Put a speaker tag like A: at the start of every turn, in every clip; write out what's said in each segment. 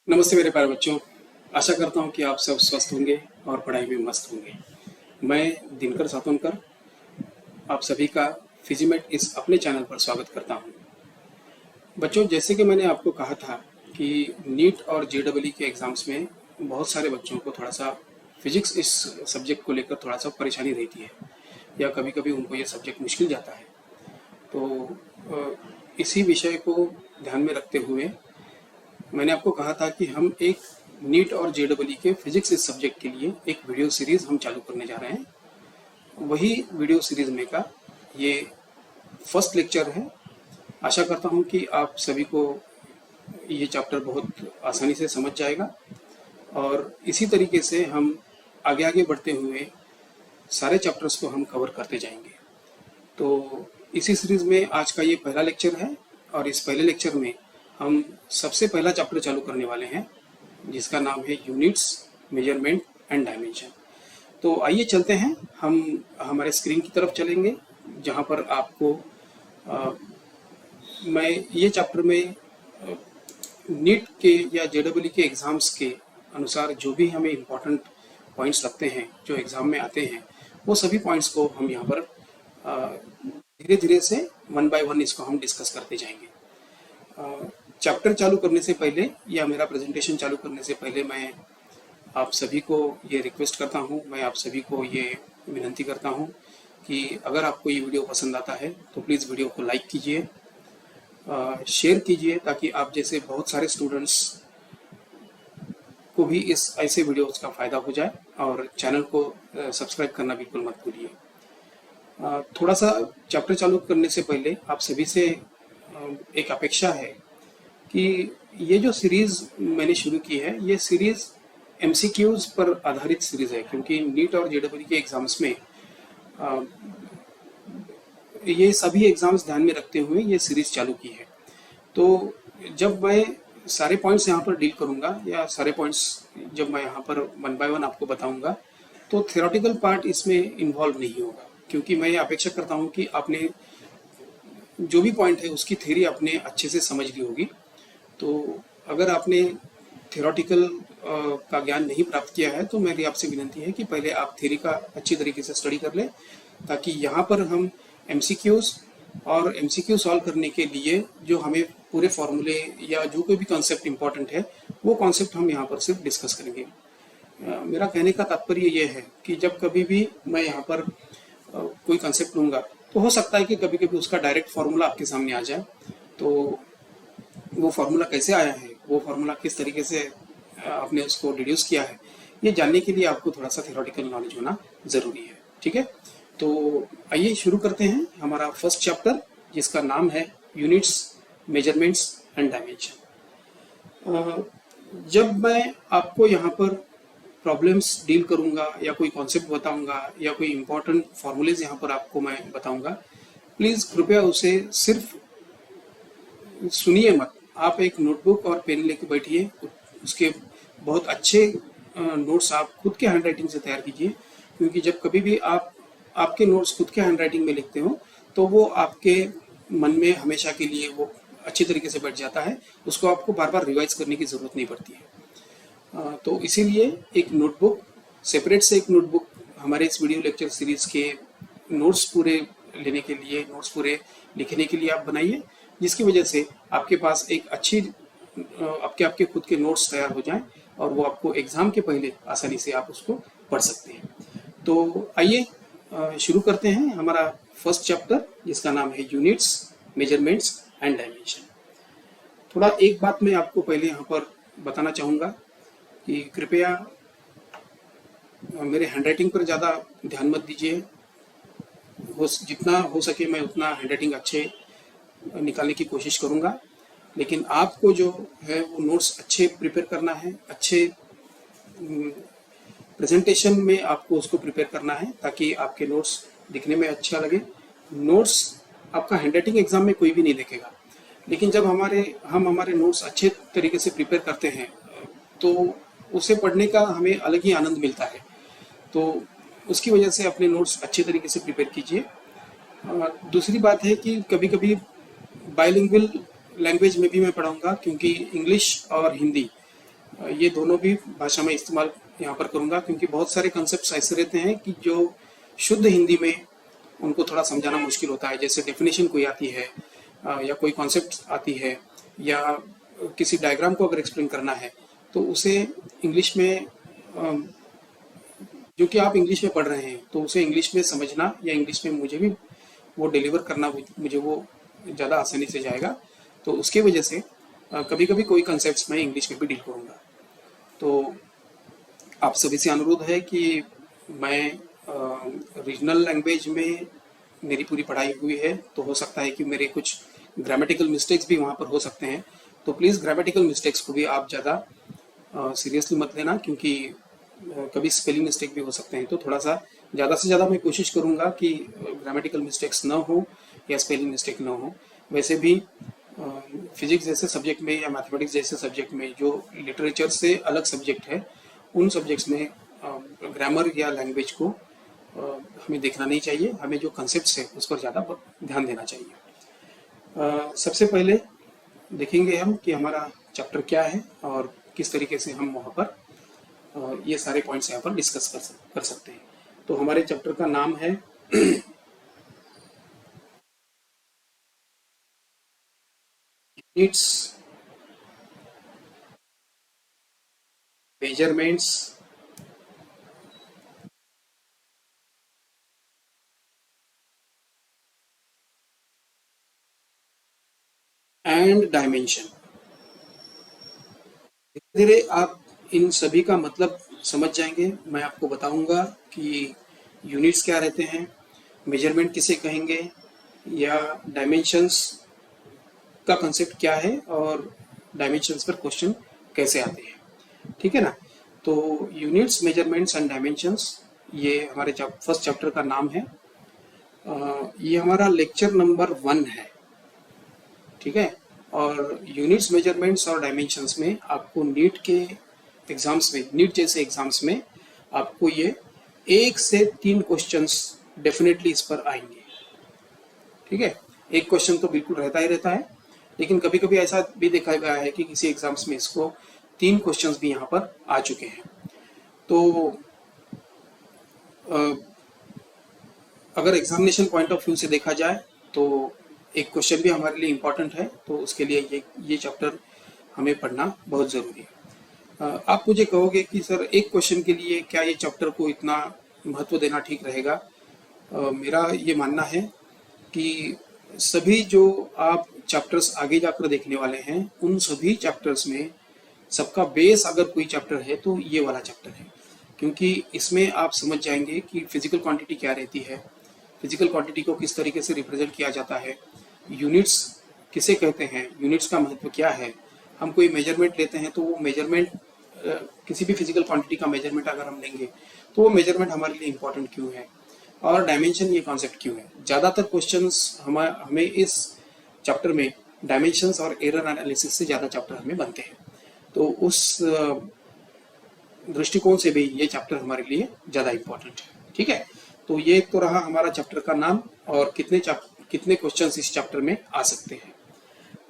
A: नमस्ते मेरे प्यारे बच्चों। आशा करता हूँ कि आप सब स्वस्थ होंगे और पढ़ाई में मस्त होंगे। मैं दिनकर सातोनकर आप सभी का फिजिमेट इस अपने चैनल पर स्वागत करता हूँ। बच्चों, जैसे कि मैंने आपको कहा था कि नीट और जेईई के एग्ज़ाम्स में बहुत सारे बच्चों को थोड़ा सा फिजिक्स इस सब्जेक्ट को लेकर थोड़ा सा परेशानी रहती है या कभी कभी उनको ये सब्जेक्ट मुश्किल जाता है। तो इसी विषय को ध्यान में रखते हुए मैंने आपको कहा था कि हम एक नीट और जेईई के फिजिक्स इस सब्जेक्ट के लिए एक वीडियो सीरीज हम चालू करने जा रहे हैं। वही वीडियो सीरीज में का ये फर्स्ट लेक्चर है। आशा करता हूँ कि आप सभी को ये चैप्टर बहुत आसानी से समझ जाएगा और इसी तरीके से हम आगे आगे बढ़ते हुए सारे चैप्टर्स को हम कवर करते जाएंगे। तो इसी सीरीज में आज का ये पहला लेक्चर है और इस पहले लेक्चर में हम सबसे पहला चैप्टर चालू करने वाले हैं जिसका नाम है यूनिट्स, मेजरमेंट एंड डायमेंशन। तो आइए चलते हैं, हम हमारे स्क्रीन की तरफ चलेंगे जहां पर आपको मैं ये चैप्टर में नीट के या जेईई के एग्ज़ाम्स के अनुसार जो भी हमें इम्पोर्टेंट पॉइंट्स लगते हैं जो एग्ज़ाम में आते हैं वो सभी पॉइंट्स को हम यहाँ पर धीरे धीरे से वन बाय वन इसको हम डिस्कस करते जाएंगे। चैप्टर चालू करने से पहले या मेरा प्रेजेंटेशन चालू करने से पहले मैं आप सभी को ये रिक्वेस्ट करता हूँ, मैं आप सभी को ये विनती करता हूँ कि अगर आपको ये वीडियो पसंद आता है तो प्लीज़ वीडियो को लाइक कीजिए, शेयर कीजिए ताकि आप जैसे बहुत सारे स्टूडेंट्स को भी इस ऐसे वीडियोस का फ़ायदा हो जाए और चैनल को सब्सक्राइब करना बिल्कुल मत भूलिए। थोड़ा सा चैप्टर चालू करने से पहले आप सभी से एक अपेक्षा है कि ये जो सीरीज़ मैंने शुरू की है ये सीरीज़ एमसीक्यूज़ पर आधारित सीरीज़ है, क्योंकि नीट और जेईई के एग्ज़ाम्स में ये सभी एग्ज़ाम्स ध्यान में रखते हुए ये सीरीज़ चालू की है। तो जब मैं सारे पॉइंट्स यहाँ पर डील करूँगा या सारे पॉइंट्स जब मैं यहाँ पर वन बाय वन आपको बताऊँगा तो थ्योरेटिकल पार्ट इसमें इन्वॉल्व नहीं होगा, क्योंकि मैं ये अपेक्षा करता हूँ कि आपने जो भी पॉइंट है उसकी थ्योरी आपने अच्छे से समझ ली होगी। तो अगर आपने थ्योरेटिकल का ज्ञान नहीं प्राप्त किया है तो मेरी आपसे विनती है कि पहले आप थ्योरी का अच्छी तरीके से स्टडी कर लें, ताकि यहाँ पर हम एमसीक्यूज़ और एमसीक्यू सॉल्व करने के लिए जो हमें पूरे फॉर्मूले या जो कोई भी कॉन्सेप्ट इंपॉर्टेंट है वो कॉन्सेप्ट हम यहाँ पर सिर्फ डिस्कस करेंगे। मेरा कहने का तात्पर्य ये है कि जब कभी भी मैं यहाँ पर कोई कॉन्सेप्ट लूँगा तो हो सकता है कि कभी कभी उसका डायरेक्ट फार्मूला आपके सामने आ जाए। तो वो फार्मूला कैसे आया है, वो फार्मूला किस तरीके से आपने उसको डिड्यूस किया है, ये जानने के लिए आपको थोड़ा सा थ्योरेटिकल नॉलेज होना ज़रूरी है। ठीक है, तो आइए शुरू करते हैं हमारा फर्स्ट चैप्टर जिसका नाम है यूनिट्स, मेजरमेंट्स एंड डायमेंशन। जब मैं आपको यहाँ पर प्रॉब्लम्स डील करूँगा या कोई कॉन्सेप्ट बताऊँगा या कोई इम्पोर्टेंट फार्मूलेज यहाँ पर आपको मैं बताऊँगा, प्लीज़ कृपया उसे सिर्फ सुनिए मत, आप एक नोटबुक और पेन लेके बैठिए, उसके बहुत अच्छे नोट्स आप खुद के हैंड राइटिंग से तैयार कीजिए, क्योंकि जब कभी भी आप आपके नोट्स खुद के हैंड राइटिंग में लिखते हो तो वो आपके मन में हमेशा के लिए वो अच्छी तरीके से बैठ जाता है, उसको आपको बार बार रिवाइज करने की ज़रूरत नहीं पड़ती है। तो इसीलिए एक नोटबुक, सेपरेट से एक नोटबुक हमारे इस वीडियो लेक्चर सीरीज़ के नोट्स पूरे लेने के लिए, नोट्स पूरे लिखने के लिए आप बनाइए, जिसकी वजह से आपके पास एक अच्छी आपके खुद के नोट्स तैयार हो जाएं और वो आपको एग्ज़ाम के पहले आसानी से आप उसको पढ़ सकते हैं। तो आइए शुरू करते हैं हमारा फर्स्ट चैप्टर जिसका नाम है यूनिट्स, मेजरमेंट्स एंड डायमेंशन। थोड़ा एक बात मैं आपको पहले यहाँ पर बताना चाहूँगा कि कृपया मेरे हैंडराइटिंग पर ज़्यादा ध्यान मत दीजिए, जितना हो सके मैं उतना हैंडराइटिंग अच्छे निकालने की कोशिश करूँगा, लेकिन आपको जो है वो नोट्स अच्छे प्रिपेयर करना है, अच्छे प्रेजेंटेशन में आपको उसको प्रिपेयर करना है ताकि आपके नोट्स दिखने में अच्छा लगे। नोट्स आपका हैंडराइटिंग एग्जाम में कोई भी नहीं देखेगा, लेकिन जब हम हमारे नोट्स अच्छे तरीके से प्रिपेयर करते हैं तो उसे पढ़ने का हमें अलग ही आनंद मिलता है। तो उसकी वजह से अपने नोट्स अच्छे तरीके से प्रिपेयर कीजिए। दूसरी बात है कि कभी कभी बाइलिंगुअल लैंग्वेज में भी मैं पढ़ाऊँगा, क्योंकि इंग्लिश और हिंदी ये दोनों भी भाषा में इस्तेमाल यहाँ पर करूँगा, क्योंकि बहुत सारे कंसेप्ट ऐसे रहते हैं कि जो शुद्ध हिंदी में उनको थोड़ा समझाना मुश्किल होता है। जैसे डेफिनेशन कोई आती है या कोई कॉन्सेप्ट आती है या किसी डायग्राम को अगर एक्सप्लेन करना है तो उसे इंग्लिश में जो कि आप इंग्लिश में पढ़ रहे हैं तो उसे इंग्लिश में समझना या इंग्लिश में मुझे भी वो डिलीवर करना मुझे वो ज़्यादा आसानी से जाएगा। तो उसके वजह से कभी कभी कोई कंसेप्ट मैं इंग्लिश में भी डील करूँगा। तो आप सभी से अनुरोध है कि मैं रीजनल लैंग्वेज में मेरी पूरी पढ़ाई हुई है, तो हो सकता है कि मेरे कुछ ग्रामेटिकल मिस्टेक्स भी वहाँ पर हो सकते हैं। तो प्लीज़ ग्रामेटिकल मिस्टेक्स को भी आप ज़्यादा सीरियसली मत लेना, क्योंकि कभी स्पेलिंग मिस्टेक भी हो सकते हैं। तो थोड़ा सा ज़्यादा से ज़्यादा मैं कोशिश करूँगा कि ग्रामेटिकल मिस्टेक्स ना हो या स्पेलिंग मिस्टेक ना हो। वैसे भी फिजिक्स जैसे सब्जेक्ट में या मैथमेटिक्स जैसे सब्जेक्ट में जो लिटरेचर से अलग सब्जेक्ट है, उन सब्जेक्ट्स में ग्रामर या लैंग्वेज को हमें देखना नहीं चाहिए। हमें जो कंसेप्ट्स है उस पर ज़्यादा ध्यान देना चाहिए। सबसे पहले देखेंगे हम कि हमारा चैप्टर क्या है और किस तरीके से हम वहाँ पर ये सारे पॉइंट्स यहाँ पर डिस्कस कर सकते हैं। तो हमारे चैप्टर का नाम है यूनिट्स, मेजरमेंट्स एंड डायमेंशन। धीरे धीरे आप इन सभी का मतलब समझ जाएंगे। मैं आपको बताऊंगा कि यूनिट्स क्या रहते हैं, मेजरमेंट किसे कहेंगे, या डायमेंशंस का कंसेप्ट क्या है और डायमेंशंस पर क्वेश्चन कैसे आते हैं। ठीक है ना। तो यूनिट्स, मेजरमेंट्स एंड डायमेंशंस, ये हमारे फर्स्ट चैप्टर का नाम है। ये हमारा लेक्चर नंबर 1 है। ठीक है। और यूनिट्स, मेजरमेंट्स और डायमेंशंस में आपको नीट के एग्जाम्स में, नीट जैसे एग्जाम्स में आपको ये 1 से 3 क्वेश्चंस डेफिनेटली इस पर आएंगे। ठीक है। एक क्वेश्चन तो बिल्कुल रहता ही रहता है, लेकिन कभी कभी ऐसा भी देखा गया है कि किसी एग्जाम्स में इसको 3 क्वेश्चंस भी यहाँ पर आ चुके हैं। तो अगर एग्जामिनेशन पॉइंट ऑफ व्यू से देखा जाए तो एक क्वेश्चन भी हमारे लिए इम्पोर्टेंट है, तो उसके लिए ये चैप्टर हमें पढ़ना बहुत ज़रूरी है। आप मुझे कहोगे कि सर एक क्वेश्चन के लिए क्या ये चैप्टर को इतना महत्व देना ठीक रहेगा? मेरा ये मानना है कि सभी जो आप चैप्टर्स आगे जाकर देखने वाले हैं, उन सभी चैप्टर्स में सबका बेस अगर कोई चैप्टर है तो ये वाला चैप्टर है, क्योंकि इसमें आप समझ जाएंगे कि फिजिकल क्वांटिटी क्या रहती है, फिजिकल क्वांटिटी को किस तरीके से रिप्रेजेंट किया जाता है, यूनिट्स किसे कहते हैं, यूनिट्स का महत्व क्या है। हम कोई मेजरमेंट लेते हैं तो वो मेजरमेंट, किसी भी फिजिकल क्वांटिटी का मेजरमेंट अगर हम लेंगे तो वो मेजरमेंट हमारे लिए इम्पोर्टेंट क्यों है, और डायमेंशन ये कॉन्सेप्ट क्यों है। ज़्यादातर क्वेश्चंस हमें इस चैप्टर में डायमेंशंस और एरर एनालिसिस से ज़्यादा चैप्टर हमें बनते हैं। तो उस दृष्टिकोण से भी ये चैप्टर हमारे लिए ज़्यादा इम्पोर्टेंट है। ठीक है। तो ये तो रहा हमारा चैप्टर का नाम और कितने क्वेश्चंस इस चैप्टर में आ सकते हैं।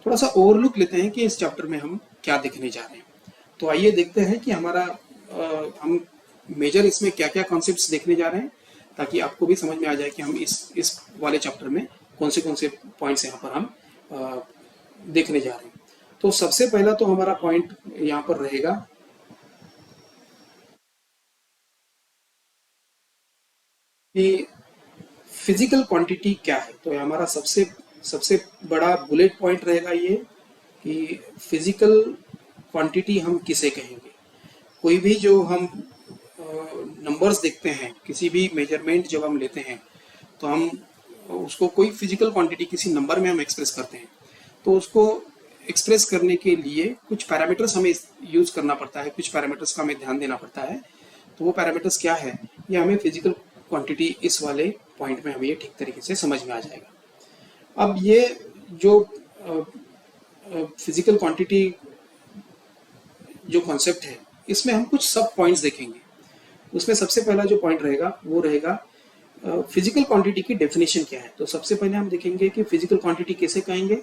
A: थोड़ा सा ओवरलुक लेते हैं कि इस चैप्टर में हम क्या देखने जा रहे हैं। तो आइए देखते हैं कि हम मेजर इसमें क्या क्या कॉन्सेप्ट्स देखने जा रहे हैं, ताकि आपको भी समझ में आ जाए कि हम इस वाले चैप्टर में कौन से पॉइंट्स यहाँ पर हम देखने जा रहे हैं। तो सबसे पहला तो हमारा पॉइंट यहाँ पर रहेगा कि फिजिकल क्वांटिटी क्या है। तो हमारा सबसे बड़ा बुलेट पॉइंट रहेगा ये कि फिजिकल क्वांटिटी हम किसे कहेंगे। कोई भी जो हम नंबर्स देखते हैं, किसी भी मेजरमेंट जब हम लेते हैं तो हम उसको कोई फिजिकल क्वांटिटी किसी नंबर में हम एक्सप्रेस करते हैं, तो उसको एक्सप्रेस करने के लिए कुछ पैरामीटर्स हमें यूज करना पड़ता है, कुछ पैरामीटर्स का हमें ध्यान देना पड़ता है। तो वो पैरामीटर्स क्या है, ये हमें फिजिकल क्वांटिटी इस वाले पॉइंट में हमें ये ठीक तरीके से समझ में आ जाएगा। अब ये जो फिजिकल क्वांटिटी जो कॉन्सेप्ट है, इसमें हम कुछ सब पॉइंट्स देखेंगे। उसमें सबसे पहला जो पॉइंट रहेगा वो रहेगा फिजिकल क्वांटिटी की डेफिनेशन क्या है। तो सबसे पहले हम देखेंगे कि फिजिकल क्वांटिटी कैसे कहेंगे।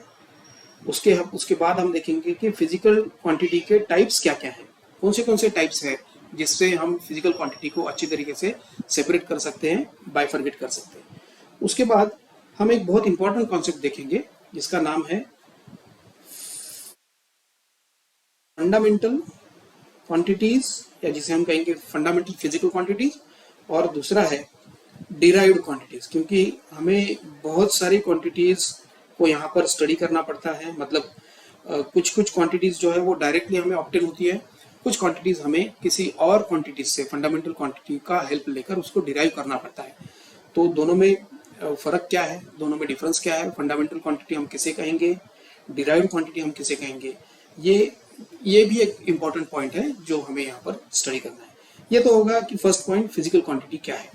A: उसके बाद हम देखेंगे कि फिजिकल क्वांटिटी के टाइप्स क्या क्या है। कौन से टाइप्स है जिससे हम फिजिकल क्वांटिटी को अच्छी तरीके से सेपरेट कर सकते हैं, बाइफरगेट कर सकते हैं। उसके बाद हम एक बहुत इंपॉर्टेंट कॉन्सेप्ट देखेंगे जिसका नाम है फंडामेंटल क्वांटिटीज, या जिसे हम कहेंगे फंडामेंटल फिजिकल क्वांटिटीज, और दूसरा है डिराइव्ड क्वांटिटीज। क्योंकि हमें बहुत सारी क्वांटिटीज को यहाँ पर स्टडी करना पड़ता है, मतलब कुछ क्वांटिटीज जो है वो डायरेक्टली हमें ऑब्टेन होती है, कुछ क्वांटिटीज हमें किसी और क्वांटिटीज से, फंडामेंटल क्वांटिटी का हेल्प लेकर उसको डिराइव करना पड़ता है। तो दोनों में फर्क क्या है, दोनों में डिफरेंस क्या है, फंडामेंटल क्वांटिटी हम किसे कहेंगे, डिराइव्ड क्वांटिटी हम किसे कहेंगे, ये भी एक इम्पॉर्टेंट पॉइंट है जो हमें यहाँ पर स्टडी करना है। ये तो होगा कि फर्स्ट पॉइंट फिजिकल क्वांटिटी क्या है।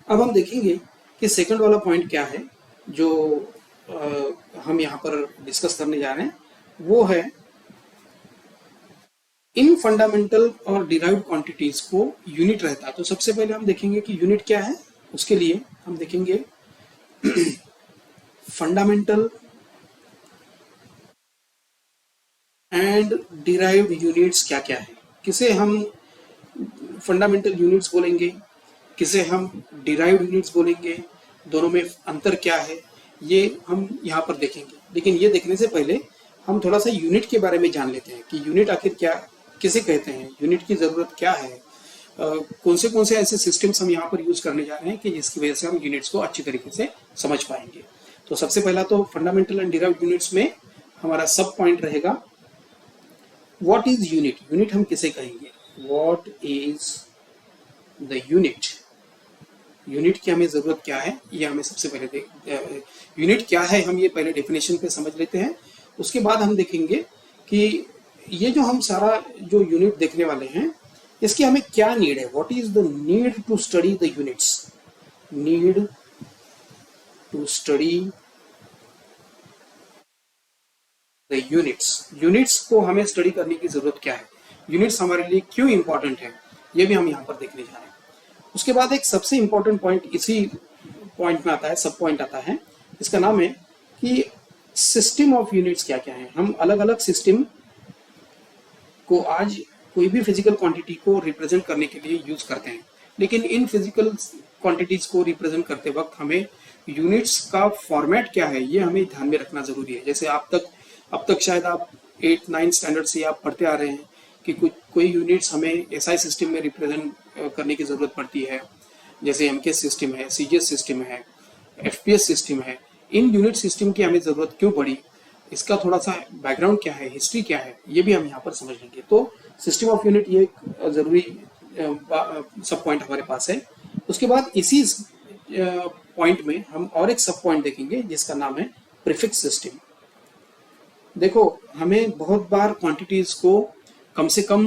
A: अब हम देखेंगे कि सेकंड वाला पॉइंट क्या है जो हम यहाँ पर डिस्कस करने जा रहे हैं, वो है इन फंडामेंटल और डिराइव्ड क्वांटिटीज को यूनिट रहता है। तो सबसे पहले हम देखेंगे कि यूनिट क्या है। उसके लिए हम देखेंगे फंडामेंटल एंड डिराइव्ड यूनिट्स क्या क्या है, किसे हम फंडामेंटल यूनिट्स बोलेंगे, किसे हम डिराइव्ड यूनिट्स बोलेंगे, दोनों में अंतर क्या है, ये हम यहाँ पर देखेंगे। लेकिन ये देखने से पहले हम थोड़ा सा यूनिट के बारे में जान लेते हैं कि यूनिट आखिर क्या, किसे कहते हैं, यूनिट की ज़रूरत क्या है, कौन से ऐसे सिस्टम्स हम यहाँ पर यूज करने जा रहे हैं कि जिसकी वजह से हम यूनिट्स को अच्छी तरीके से समझ पाएंगे। तो सबसे पहला तो फंडामेंटल एंड डिराइव्ड यूनिट्स में हमारा सब पॉइंट रहेगा व्हाट इज यूनिट। यूनिट हम किसे कहेंगे, what is the unit, unit की हमें जरूरत क्या है, ये हमें सबसे पहले यूनिट क्या है हम ये पहले डेफिनेशन पे समझ लेते हैं। उसके बाद हम देखेंगे कि ये जो हम सारा जो यूनिट देखने वाले हैं इसकी हमें क्या नीड है, what is the need to study the units, need to study the units, units को हमें स्टडी करने की जरूरत क्या है, यूनिट्स हमारे लिए क्यों इंपॉर्टेंट है, ये भी हम यहाँ पर देखने जा रहे हैं। उसके बाद एक सबसे इंपॉर्टेंट पॉइंट इसी पॉइंट में आता है, सब पॉइंट आता है, इसका नाम है कि सिस्टम ऑफ यूनिट्स क्या क्या है। हम अलग अलग सिस्टम को आज कोई भी फिजिकल क्वांटिटी को रिप्रेजेंट करने के लिए यूज करते हैं, लेकिन इन फिजिकल क्वांटिटीज को रिप्रेजेंट करते वक्त हमें यूनिट्स का फॉर्मेट क्या है ये हमें ध्यान में रखना जरूरी है। जैसे अब तक शायद आप 8-9 स्टैंडर्ड से आप पढ़ते आ रहे हैं कि कोई यूनिट्स हमें एसआई सिस्टम में रिप्रेजेंट करने की ज़रूरत पड़ती है, जैसे एमकेएस सिस्टम है, सीजीएस सिस्टम है, एफपीएस सिस्टम है। इन यूनिट सिस्टम की हमें ज़रूरत क्यों पड़ी, इसका थोड़ा सा बैकग्राउंड क्या है, हिस्ट्री क्या है, ये भी हम यहाँ पर समझ लेंगे। तो सिस्टम ऑफ यूनिट ये एक ज़रूरी सब पॉइंट हमारे पास है। उसके बाद इसी पॉइंट में हम और एक सब पॉइंट देखेंगे जिसका नाम है प्रीफिक्स सिस्टम। देखो हमें बहुत बार क्वांटिटीज को कम से कम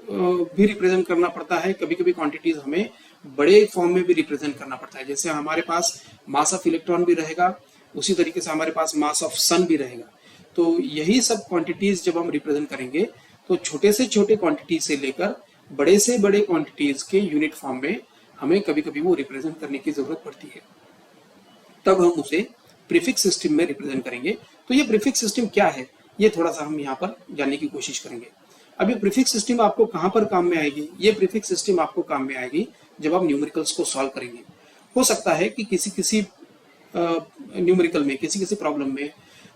A: भी रिप्रेजेंट करना पड़ता है, कभी कभी क्वांटिटीज हमें बड़े फॉर्म में भी रिप्रेजेंट करना पड़ता है। जैसे हमारे पास मास ऑफ इलेक्ट्रॉन भी रहेगा, उसी तरीके से हमारे पास मास ऑफ सन भी रहेगा। तो यही सब क्वांटिटीज जब हम रिप्रेजेंट करेंगे तो छोटे से छोटे क्वांटिटी से लेकर बड़े से बड़े क्वांटिटीज के यूनिट फॉर्म में हमें कभी कभी वो रिप्रेजेंट करने की जरूरत पड़ती है, तब हम उसे प्रीफिक्स सिस्टम में रिप्रेजेंट करेंगे। तो ये प्रीफिक्स सिस्टम क्या है ये थोड़ा सा हम यहाँ पर जानने की कोशिश करेंगे। अब ये प्रीफिक्स सिस्टम आपको कहाँ पर काम में आएगी, ये प्रीफिक्स सिस्टम आपको काम में आएगी जब आप न्यूमेरिकल्स को सॉल्व करेंगे। हो सकता है कि किसी न्यूमेरिकल में, किसी प्रॉब्लम में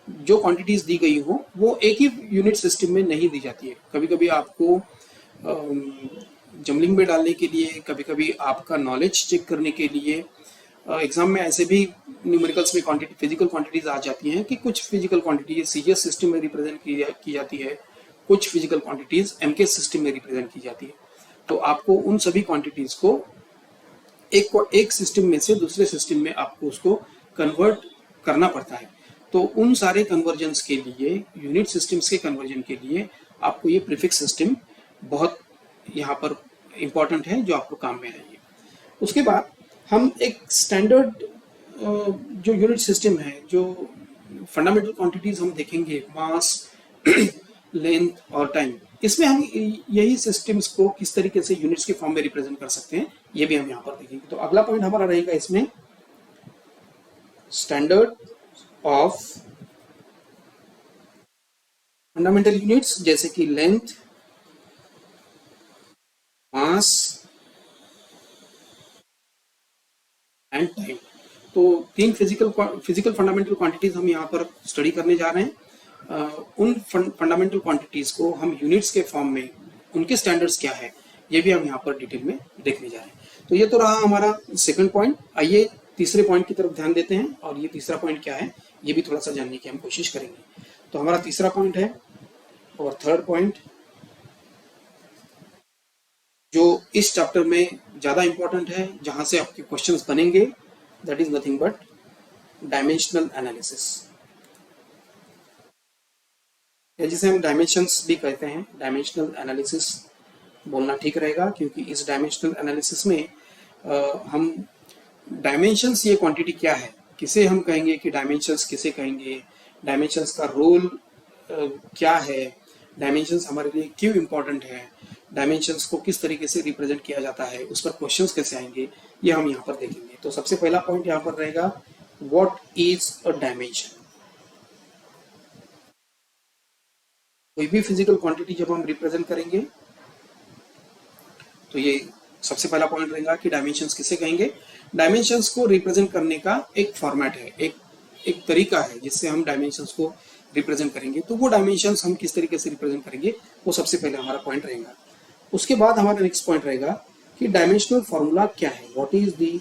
A: जो क्वांटिटीज दी गई हो वो एक ही यूनिट सिस्टम में नहीं दी जाती है। कभी कभी आपको जमलिंग में डालने के लिए, कभी कभी आपका नॉलेज चेक करने के लिए एग्जाम में ऐसे भी न्यूमेरिकल्स में क्वांटिटी, फिजिकल क्वांटिटीज आ जाती हैं कि कुछ फिजिकल क्वांटिटी सीजीएस सिस्टम में रिप्रेजेंट की जाती है, कुछ फिजिकल क्वांटिटीज एमकेएस सिस्टम में रिप्रेजेंट की जाती है। तो आपको उन सभी क्वांटिटीज को एक सिस्टम में से दूसरे सिस्टम में आपको उसको कन्वर्ट करना पड़ता है। तो उन सारे कन्वर्जन्स के लिए, यूनिट सिस्टम्स के कन्वर्जन के लिए आपको ये प्रीफिक्स सिस्टम बहुत यहाँ पर इम्पॉर्टेंट है, जो आपको काम में आएगी। उसके बाद हम एक स्टैंडर्ड जो यूनिट सिस्टम है, जो फंडामेंटल क्वांटिटीज हम देखेंगे, मास, लेंथ और टाइम, इसमें हम यही सिस्टम्स को किस तरीके से यूनिट्स के फॉर्म में रिप्रेजेंट कर सकते हैं ये भी हम यहाँ पर देखेंगे। तो अगला पॉइंट हमारा रहेगा इसमें स्टैंडर्ड ऑफ फंडामेंटल यूनिट्स, जैसे कि लेंथ, मास एंड टाइम। तो तीन फिजिकल फंडामेंटल क्वांटिटीज हम यहाँ पर स्टडी करने जा रहे हैं। उन फंडामेंटल क्वांटिटीज को हम यूनिट्स के फॉर्म में उनके स्टैंडर्ड्स क्या है ये भी हम यहाँ पर डिटेल में देखने जा रहे हैं। तो ये तो रहा हमारा सेकंड पॉइंट। आइए तीसरे पॉइंट की तरफ ध्यान देते हैं और ये तीसरा पॉइंट क्या है ये भी थोड़ा सा जानने की हम कोशिश करेंगे। तो हमारा तीसरा पॉइंट है और थर्ड पॉइंट जो इस चैप्टर में ज्यादा इंपॉर्टेंट है, जहां से आपके क्वेश्चंस बनेंगे, that is nothing but dimensional analysis, या जिसे हम डायमेंशंस भी कहते हैं। डायमेंशनल एनालिसिस बोलना ठीक रहेगा क्योंकि इस डायमेंशनल एनालिसिस में हम डायमेंशंस, ये क्वांटिटी क्या है, किसे हम कहेंगे कि डायमेंशंस किसे कहेंगे, डायमेंशंस का रोल क्या है, डायमेंशंस हमारे लिए क्यों इंपॉर्टेंट है, डायमेंशंस को किस तरीके से रिप्रेजेंट किया जाता है, उस पर क्वेश्चंस कैसे आएंगे, ये हम यहाँ पर देखेंगे। तो सबसे पहला पॉइंट यहाँ पर रहेगा, व्हाट इज अ डायमेंशन। कोई भी फिजिकल क्वांटिटी जब हम रिप्रेजेंट करेंगे तो ये सबसे पहला पॉइंट रहेगा कि डायमेंशंस किसे कहेंगे। डायमेंशंस को रिप्रेजेंट करने का एक फॉर्मेट है, एक तरीका है जिससे हम डायमेंशंस को रिप्रेजेंट करेंगे। तो वो डायमेंशंस हम किस तरीके से रिप्रेजेंट करेंगे वो सबसे पहले हमारा पॉइंट रहेगा। उसके बाद हमारा नेक्स्ट पॉइंट रहेगा कि डायमेंशनल फॉर्मूला क्या है, what is the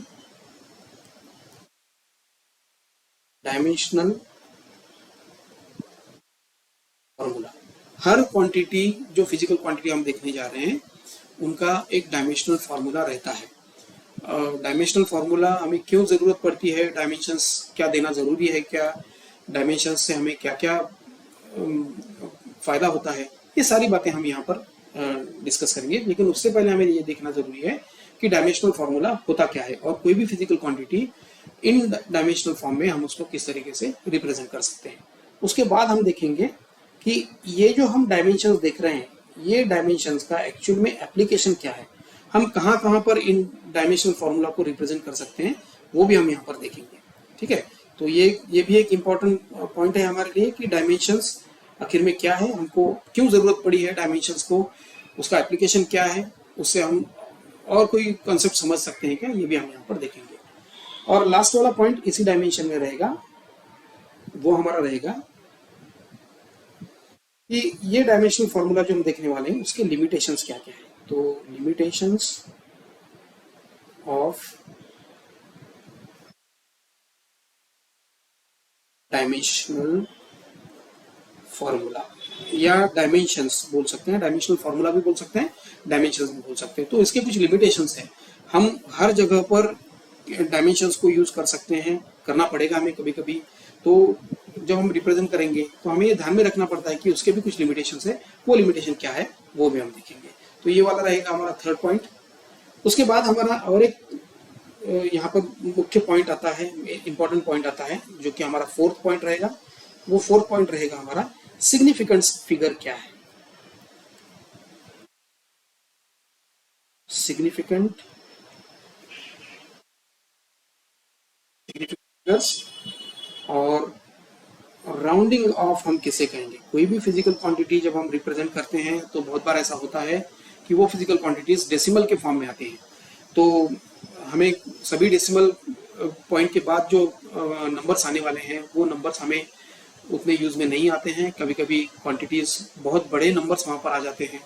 A: dimensional formula. Her quantity, जो फिजिकल क्वांटिटी हम देखने जा रहे हैं, उनका एक डायमेंशनल फार्मूला रहता है। डायमेंशनल फार्मूला हमें क्यों जरूरत पड़ती है, डायमेंशंस क्या देना जरूरी है, क्या डायमेंशंस से हमें क्या क्या फायदा होता है, ये सारी बातें हम यहाँ पर डिस्कस करेंगे। लेकिन उससे पहले हमें ये देखना जरूरी है कि डायमेंशनल फार्मूला होता क्या है और कोई भी physical quantity in dimensional form में हम उसको किस तरीके से रिप्रेजेंट कर सकते हैं। उसके बाद हम देखेंगे कि ये जो हम डायमेंशंस देख रहे हैं, ये डायमेंशंस का एक्चुअल में एप्लीकेशन क्या है, हम कहाँ कहाँ पर इन डायमेंशनल फॉर्मूला को रिप्रेजेंट कर सकते हैं, वो भी हम यहाँ पर देखेंगे। ठीक है, तो ये भी एक इम्पॉर्टेंट पॉइंट है हमारे लिए कि डायमेंशंस आखिर में क्या है, हमको क्यों जरूरत पड़ी है डायमेंशंस को, उसका एप्लीकेशन क्या है, उससे हम और कोई कॉन्सेप्ट समझ सकते हैं क्या, ये भी हम यहाँ पर देखेंगे। और लास्ट वाला पॉइंट इसी डायमेंशन में रहेगा, वो हमारा रहेगा कि ये डायमेंशनल फॉर्मूला जो हम देखने वाले हैं उसके लिमिटेशंस क्या क्या है। तो लिमिटेशंस ऑफ डायमेंशनल फॉर्मूला, या डायमेंशंस बोल सकते हैं, डायमेंशनल फॉर्मूला भी बोल सकते हैं, डायमेंशंस भी बोल सकते हैं। तो इसके कुछ लिमिटेशंस हैं, हम हर जगह पर डायमेंशंस को यूज कर सकते हैं, करना पड़ेगा हमें कभी कभी। तो जब हम रिप्रेजेंट करेंगे तो हमें ये ध्यान में रखना पड़ता है कि उसके भी कुछ लिमिटेशंस है, वो लिमिटेशन क्या है वो भी हम देखेंगे। तो ये वाला रहेगा हमारा थर्ड पॉइंट। उसके बाद हमारा और एक यहाँ पर मुख्य पॉइंट आता है, इंपॉर्टेंट पॉइंट आता है, जो कि हमारा फोर्थ पॉइंट रहेगा। वो फोर्थ पॉइंट रहेगा हमारा सिग्निफिकेंस फिगर क्या है। सिग्निफिकेंट फिगर्स और राउंडिंग ऑफ हम किसे कहेंगे। कोई भी फिजिकल क्वांटिटी जब हम रिप्रेजेंट करते हैं तो बहुत बार ऐसा होता है कि वो फिजिकल क्वांटिटीज डेसिमल के फॉर्म में आती हैं। तो हमें सभी डेसिमल पॉइंट के बाद जो नंबर्स आने वाले हैं वो नंबर्स हमें उतने यूज में नहीं आते हैं। कभी कभी क्वांटिटीज बहुत बड़े नंबर्स वहाँ पर आ जाते हैं,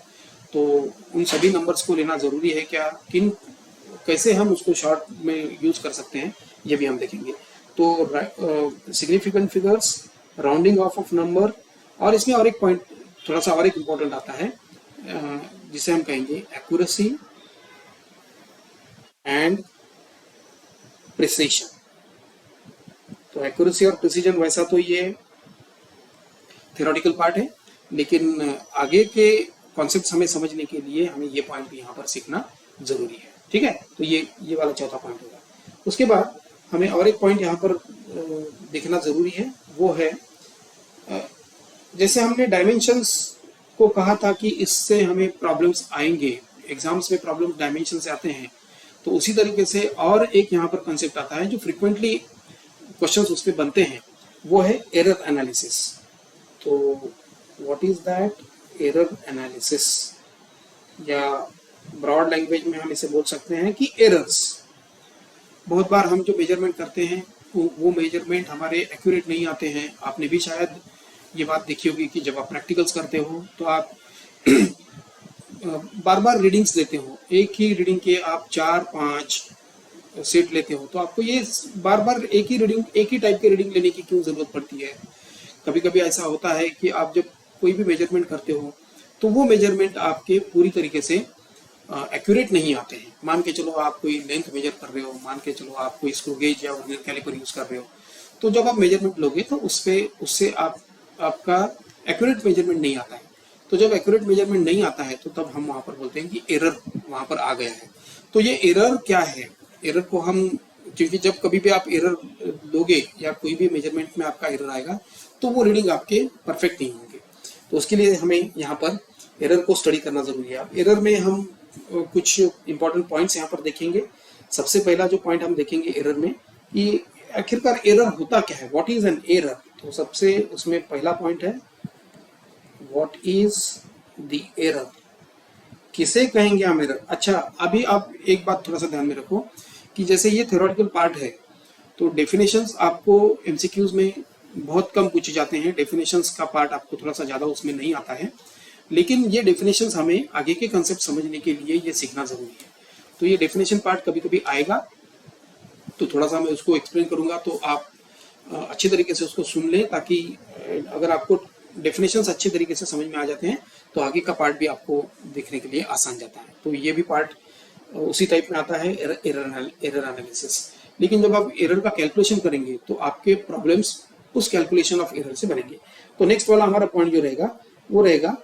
A: तो उन सभी नंबर्स को लेना जरूरी है क्या, कैसे हम उसको शॉर्ट में यूज कर सकते हैं, ये भी हम देखेंगे। तो significant figures, rounding off number, और इसमें और एक पॉइंट थोड़ा सा और एक इम्पोर्टेंट आता है जिसे हम कहेंगे एक्यूरेसी एंड प्रिसीजन। तो एक्यूरेसी और प्रिसीजन वैसा तो ये थ्योरेटिकल पार्ट है, लेकिन आगे के कॉन्सेप्ट्स हमें समझने के लिए हमें ये पॉइंट भी यहाँ पर सीखना जरूरी है। ठीक है, तो ये वाला चौथा पॉइंट होगा। उसके बाद हमें और एक पॉइंट यहाँ पर देखना जरूरी है, वो है जैसे हमने डायमेंशंस को कहा था कि इससे हमें प्रॉब्लम्स आएंगे, एग्जाम्स में प्रॉब्लम्स डायमेंशन से आते हैं, तो उसी तरीके से और एक यहाँ पर कंसेप्ट आता है जो फ्रीक्वेंटली क्वेश्चंस उस पर बनते हैं, वो है एरर एनालिसिस। तो what is that error analysis, या ब्रॉड लैंग्वेज में हम इसे बोल सकते हैं कि एरर्स। बहुत बार हम जो मेजरमेंट करते हैं वो मेजरमेंट हमारे एक्यूरेट नहीं आते हैं। आपने भी शायद ये बात देखी होगी कि जब आप प्रैक्टिकल्स करते हो तो आप बार बार रीडिंग्स लेते हो, एक ही रीडिंग के आप 4-5 सेट लेते हो, तो आपको ये बार बार एक ही रीडिंग, एक ही टाइप के रीडिंग लेने की क्यों जरूरत पड़ती है। कभी कभी ऐसा होता है कि आप जब कोई भी मेजरमेंट करते हो तो वो मेजरमेंट आपके पूरी तरीके से एक्यूरेट नहीं आते हैं। मान के चलो आप कोई लेंथ मेजर कर रहे हो, मान के चलो आप कोई स्क्रू गेज या वर्नियर कैलिपर यूज कर रहे हो, तो जब आप मेजरमेंट लोगे तो उससे आपका एक्यूरेट मेजरमेंट नहीं आता है। तो जब एक्यूरेट मेजरमेंट नहीं आता है तो तब हम वहां पर बोलते हैं कि एरर वहां पर आ गया है। तो ये एरर क्या है, एरर को हम, क्योंकि जब कभी भी आप एरर लोगे या कोई भी मेजरमेंट में आपका एरर आएगा तो वो रीडिंग आपके परफेक्ट नहीं होंगे। तो उसके लिए हमें यहाँ पर एरर को स्टडी करना जरूरी है। अब एरर में हम कुछ इंपॉर्टेंट पॉइंट्स यहाँ पर देखेंगे। सबसे पहला जो पॉइंट हम देखेंगे एरर में कि आखिरकार एरर होता क्या है, व्हाट इज एन एरर। तो सबसे उसमें पहला पॉइंट है व्हाट इज द एरर, किसे कहेंगे हम एरर। अच्छा, अभी आप एक बात थोड़ा सा ध्यान में रखो कि जैसे ये थ्योरेटिकल पार्ट है तो डेफिनेशंस आपको एमसीक्यूज में बहुत कम पूछे जाते हैं, डेफिनेशंस का पार्ट आपको थोड़ा सा ज्यादा उसमें नहीं आता है, लेकिन ये डेफिनेशंस हमें आगे के कंसेप्ट समझने के लिए ये सीखना जरूरी है। तो ये डेफिनेशन पार्ट कभी कभी आएगा तो थोड़ा सा मैं उसको एक्सप्लेन करूंगा, तो आप अच्छी तरीके से उसको सुन लें, ताकि अगर आपको डेफिनेशंस अच्छे तरीके से समझ में आ जाते हैं तो आगे का पार्ट भी आपको देखने के लिए आसान जाता है। तो ये भी पार्ट उसी टाइप में आता है, एरर एनालिसिस। लेकिन जब आप एरर का कैलकुलेशन करेंगे तो आपके प्रॉब्लम्स उस कैलकुलेशन ऑफ एरर से बनेंगे। तो नेक्स्ट वाला हमारा पॉइंट जो रहेगा वो रहेगा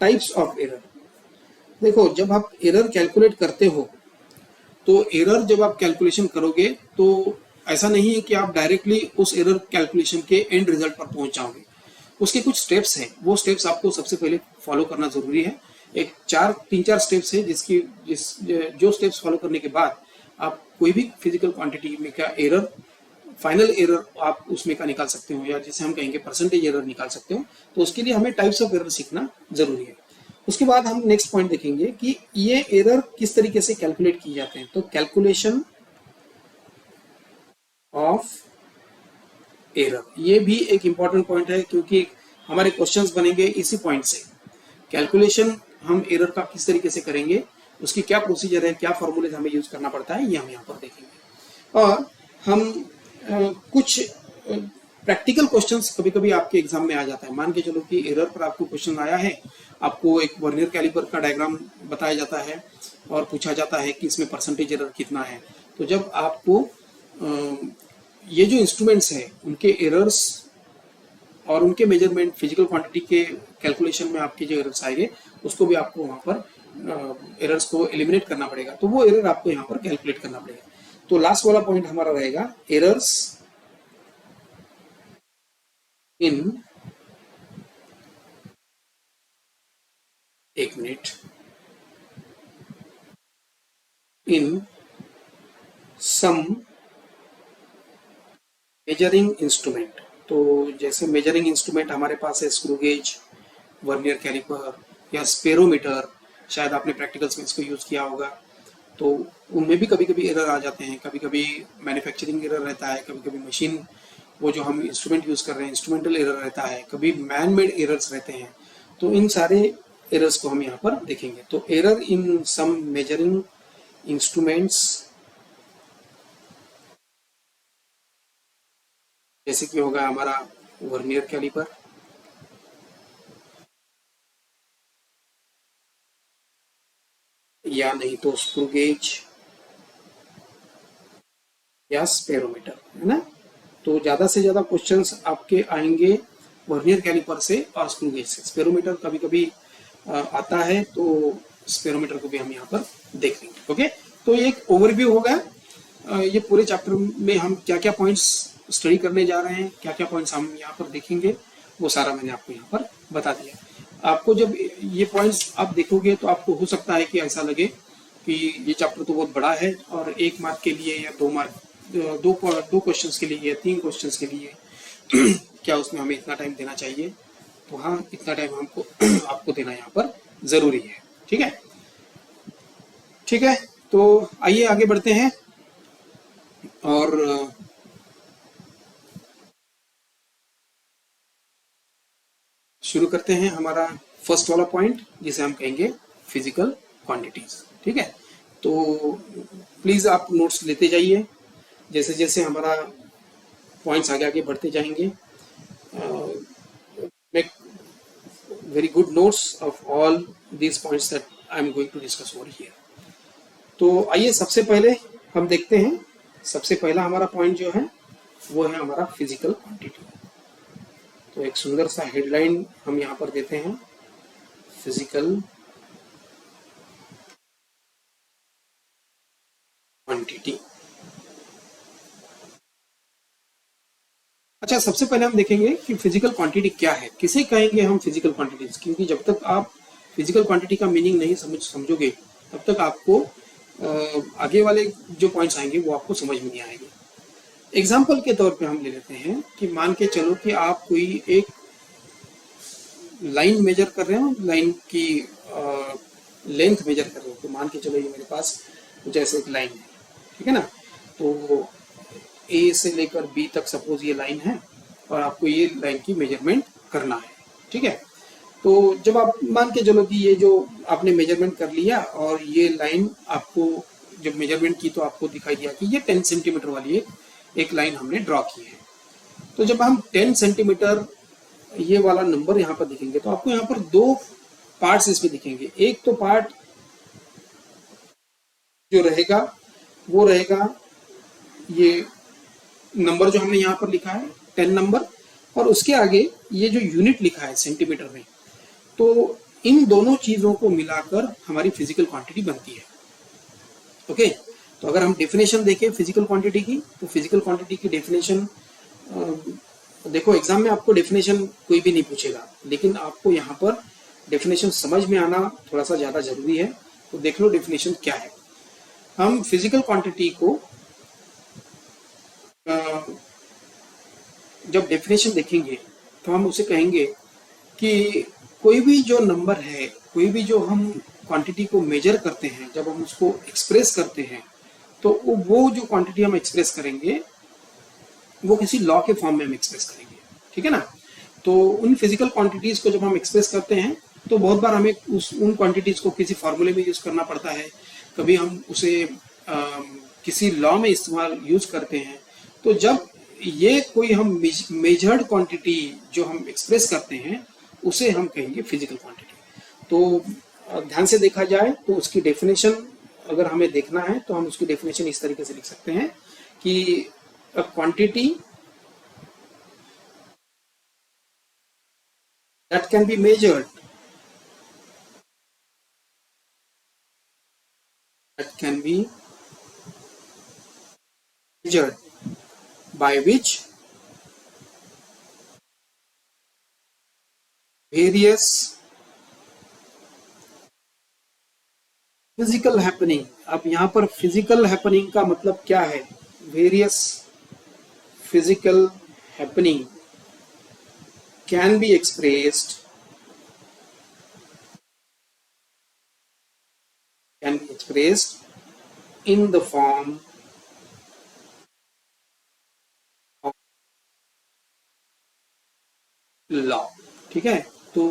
A: टाइप्स ऑफ एरर। देखो, जब आप एरर कैलकुलेट करते हो तो एरर जब आप कैलकुलेशन करोगे तो ऐसा नहीं है कि आप डायरेक्टली उस एरर कैलकुलेशन के एंड रिजल्ट पर पहुंच जाओगे। उसके कुछ स्टेप्स हैं, वो स्टेप्स आपको सबसे पहले फॉलो करना जरूरी है। एक 3-4 स्टेप्स है जो स्टेप्स फॉलो करने के बाद आप कोई भी फिजिकल क्वांटिटी में का एरर, फाइनल एरर आप उसमें का निकाल सकते हो, या जिसे हम कहेंगे परसेंटेज एरर निकाल सकते हो। तो उसके लिए हमें टाइप्स ऑफ एरर सीखना जरूरी है। उसके बाद हम नेक्स्ट पॉइंट देखेंगे कि ये एरर किस तरीके से कैलकुलेट किए जाते हैं। तो कैलकुलेशन ऑफ एरर, ये भी एक इंपॉर्टेंट पॉइंट है, क्योंकि हमारे क्वेश्चंस बनेंगे इसी पॉइंट से। कैलकुलेशन हम एरर का किस तरीके से करेंगे, उसकी क्या प्रोसीजर है, क्या फॉर्मूले हमें यूज करना पड़ता है, ये हम यहाँ पर देखेंगे। और हम कुछ प्रैक्टिकल क्वेश्चंस कभी कभी आपके एग्जाम में आ जाता है। मान के चलो कि एरर पर आपको क्वेश्चन आया है, आपको एक वर्नियर कैलिपर का डायग्राम बताया जाता है और पूछा जाता है कि इसमें परसेंटेज एरर कितना है। तो जब आपको ये जो इंस्ट्रूमेंट्स हैं उनके एरर्स और उनके मेजरमेंट फिजिकल क्वांटिटी के कैलकुलेशन में आपके जो एरर्स आएंगे उसको भी आपको वहां पर एरर्स को एलिमिनेट करना पड़ेगा। तो वो एरर आपको यहाँ पर कैलकुलेट करना पड़ेगा। तो लास्ट वाला पॉइंट हमारा रहेगा एरर्स इन, एक मिनट, इन सम मेजरिंग इंस्ट्रूमेंट। तो जैसे मेजरिंग इंस्ट्रूमेंट हमारे पास है स्क्रू गेज, वर्नियर कैलिपर या स्पेरोमीटर, शायद आपने प्रैक्टिकल्स में इसको यूज किया होगा। तो उनमें भी कभी कभी एरर आ जाते हैं, कभी कभी मैन्युफैक्चरिंग एरर रहता है, कभी कभी मशीन, वो जो हम इंस्ट्रूमेंट यूज कर रहे हैं इंस्ट्रूमेंटल एरर रहता है, कभी मैन मेड एरर्स रहते हैं। तो इन सारे एरर्स को हम यहाँ पर देखेंगे। तो error in some measuring instruments, जैसे कि होगा हमारा वर्नियर कैलिपर, या नहीं तो स्क्रू गेज या स्पेरोमीटर, है ना। तो ज्यादा से ज्यादा क्वेश्चंस आपके आएंगे वर्नियर कैलिपर से और स्क्रू गेज से। स्पेरोमीटर कभी कभी आता है, तो स्पेरोमीटर को भी हम यहाँ पर देख लेंगे। ओके, तो ये एक ओवरव्यू होगा। ये पूरे चैप्टर में हम क्या क्या पॉइंट्स स्टडी करने जा रहे हैं, क्या क्या पॉइंट्स हम यहाँ पर देखेंगे, वो सारा मैंने आपको यहाँ पर बता दिया। आपको जब ये पॉइंट्स आप देखोगे तो आपको हो सकता है कि ऐसा लगे कि ये चैप्टर तो बहुत बड़ा है और 1 मार्क के लिए या 2 मार्क, दो क्वेश्चंस के लिए या 3 क्वेश्चंस के लिए क्या उसमें हमें इतना टाइम देना चाहिए। तो हाँ, इतना टाइम हमको आपको देना यहाँ पर जरूरी है। ठीक है, ठीक है, तो आइए आगे बढ़ते हैं और शुरू करते हैं हमारा फर्स्ट वाला पॉइंट, जिसे हम कहेंगे फिजिकल क्वांटिटीज। ठीक है, तो प्लीज आप नोट्स लेते जाइए, जैसे जैसे हमारा पॉइंट्स आगे आगे बढ़ते जाएंगे। Make very good notes of all these points that I am going to discuss over here. तो आइए सबसे पहले हम देखते हैं, सबसे पहला हमारा पॉइंट जो है वो है हमारा फिजिकल क्वांटिटी। तो एक सुंदर सा हेडलाइन हम यहाँ पर देते हैं, फिजिकल क्वांटिटी। अच्छा, सबसे पहले हम देखेंगे कि फिजिकल क्वांटिटी क्या है, किसे कहेंगे हम फिजिकल क्वांटिटीज, क्योंकि जब तक आप फिजिकल क्वांटिटी का मीनिंग नहीं समझोगे तब तक आपको आगे वाले जो पॉइंट्स आएंगे वो आपको समझ में नहीं आएंगे। एग्जाम्पल के तौर पे हम ले लेते हैं कि मान के चलो कि आप कोई एक लाइन मेजर कर रहे हो, लाइन की लेंथ मेजर कर रहे हो। तो मान के चलो ये मेरे पास जैसे एक लाइन है, ठीक है ना, तो ए से लेकर बी तक सपोज ये लाइन है और आपको ये लाइन की मेजरमेंट करना है। ठीक है, तो जब आप मान के चलो कि ये जो आपने मेजरमेंट कर लिया और ये लाइन आपको जब मेजरमेंट की तो आपको दिखाई दिया कि ये 10 सेंटीमीटर वाली एक लाइन हमने ड्रॉ की है। तो जब हम 10 सेंटीमीटर ये वाला नंबर यहाँ पर दिखेंगे तो आपको यहाँ पर दो पार्ट्स इसमें दिखेंगे। एक तो पार्ट जो रहेगा वो रहेगा ये नंबर जो हमने यहाँ पर लिखा है 10 नंबर, और उसके आगे ये जो यूनिट लिखा है सेंटीमीटर में। तो इन दोनों चीजों को मिलाकर हमारी फिजिकल क्वांटिटी बनती है। ओके, तो अगर हम डेफिनेशन देखें फिजिकल क्वांटिटी की, तो फिजिकल क्वांटिटी की डेफिनेशन देखो, एग्जाम में आपको डेफिनेशन कोई भी नहीं पूछेगा, लेकिन आपको यहाँ पर डेफिनेशन समझ में आना थोड़ा सा ज्यादा जरूरी है। तो देख लो डेफिनेशन क्या है। हम फिजिकल क्वांटिटी को जब डेफिनेशन देखेंगे तो हम उसे कहेंगे कि कोई भी जो नंबर है, कोई भी जो हम क्वांटिटी को मेजर करते हैं, जब हम उसको एक्सप्रेस करते हैं तो वो जो क्वांटिटी हम एक्सप्रेस करेंगे वो किसी लॉ के फॉर्म में हम एक्सप्रेस करेंगे। ठीक है ना, तो उन फिजिकल क्वांटिटीज को जब हम एक्सप्रेस करते हैं तो बहुत बार हमें उन क्वांटिटीज को किसी फॉर्मूले में यूज करना पड़ता है, कभी हम उसे किसी लॉ में इस्तेमाल यूज करते हैं। तो जब ये कोई हम मेजर्ड क्वांटिटी जो हम एक्सप्रेस करते हैं उसे हम कहेंगे फिजिकल क्वांटिटी। तो ध्यान से देखा जाए तो उसकी डेफिनेशन अगर हमें देखना है तो हम उसकी डेफिनेशन इस तरीके से लिख सकते हैं कि a quantity that can be measured, that can be measured by which various physical happening। अब यहाँ पर physical happening का मतलब क्या है? various physical happening can be expressed in the form of law। ठीक है, तो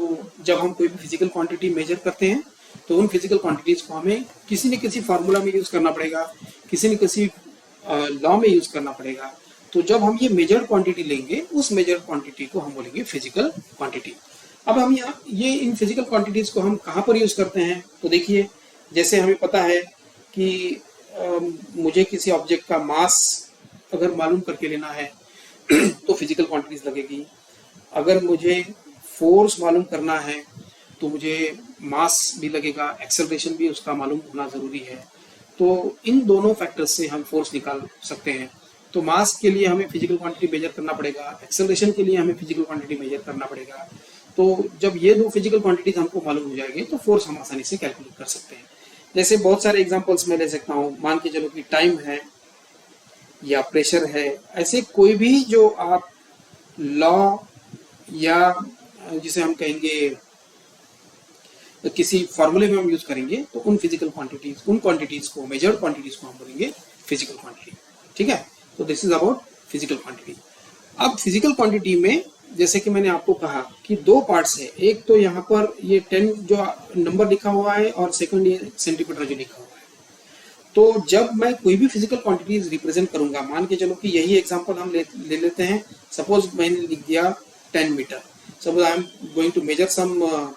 A: जब हम कोई भी फिजिकल क्वांटिटी मेजर करते हैं तो उन फिजिकल क्वांटिटीज को हमें किसी न किसी फार्मूला में यूज करना पड़ेगा, किसी न किसी लॉ में यूज करना पड़ेगा। तो जब हम ये मेजर्ड क्वांटिटी लेंगे उस मेजर्ड क्वांटिटी को हम बोलेंगे फिजिकल क्वांटिटी। अब हम यहाँ ये इन फिजिकल क्वांटिटीज को हम कहाँ पर यूज करते हैं? तो देखिए, जैसे हमें पता है कि मुझे किसी ऑब्जेक्ट का मास अगर मालूम करके लेना है तो फिजिकल क्वांटिटीज लगेगी। अगर मुझे फोर्स मालूम करना है तो मुझे मास भी लगेगा, एक्सेलरेशन भी उसका मालूम होना जरूरी है। तो इन दोनों फैक्टर्स से हम फोर्स निकाल सकते हैं। तो मास के लिए हमें फिजिकल क्वांटिटी मेजर करना पड़ेगा, एक्सेलरेशन के लिए हमें फिजिकल क्वांटिटी मेजर करना पड़ेगा। तो जब ये दो फिजिकल क्वांटिटीज हमको मालूम हो जाएंगे तो फोर्स हम आसानी से कैलकुलेट कर सकते हैं। जैसे बहुत सारे एग्जांपल्स मैं ले सकता हूँ, मान के चलो कि टाइम है या प्रेशर है, ऐसे कोई भी जो आप लॉ या जिसे हम कहेंगे किसी फॉर्मूले में हम यूज करेंगे तो उन फिजिकल क्वांटिटीज, उन क्वांटिटीज को, मेजर्ड क्वांटिटीज को हम बोलेंगे फिजिकल क्वांटिटी। ठीक है, तो this is about physical quantity. अब फिजिकल क्वांटिटी में जैसे कि मैंने आपको कहा कि दो पार्ट्स है, एक तो यहाँ पर ये 10 जो नंबर लिखा हुआ है और सेकंड ये सेंटीमीटर जो लिखा हुआ है। तो जब मैं कोई भी फिजिकल क्वांटिटीज रिप्रेजेंट करूंगा, मान के चलो कि यही एग्जांपल हम ले लेते हैं। सपोज मैंने लिख दिया 10 metre. Suppose I am going to measure some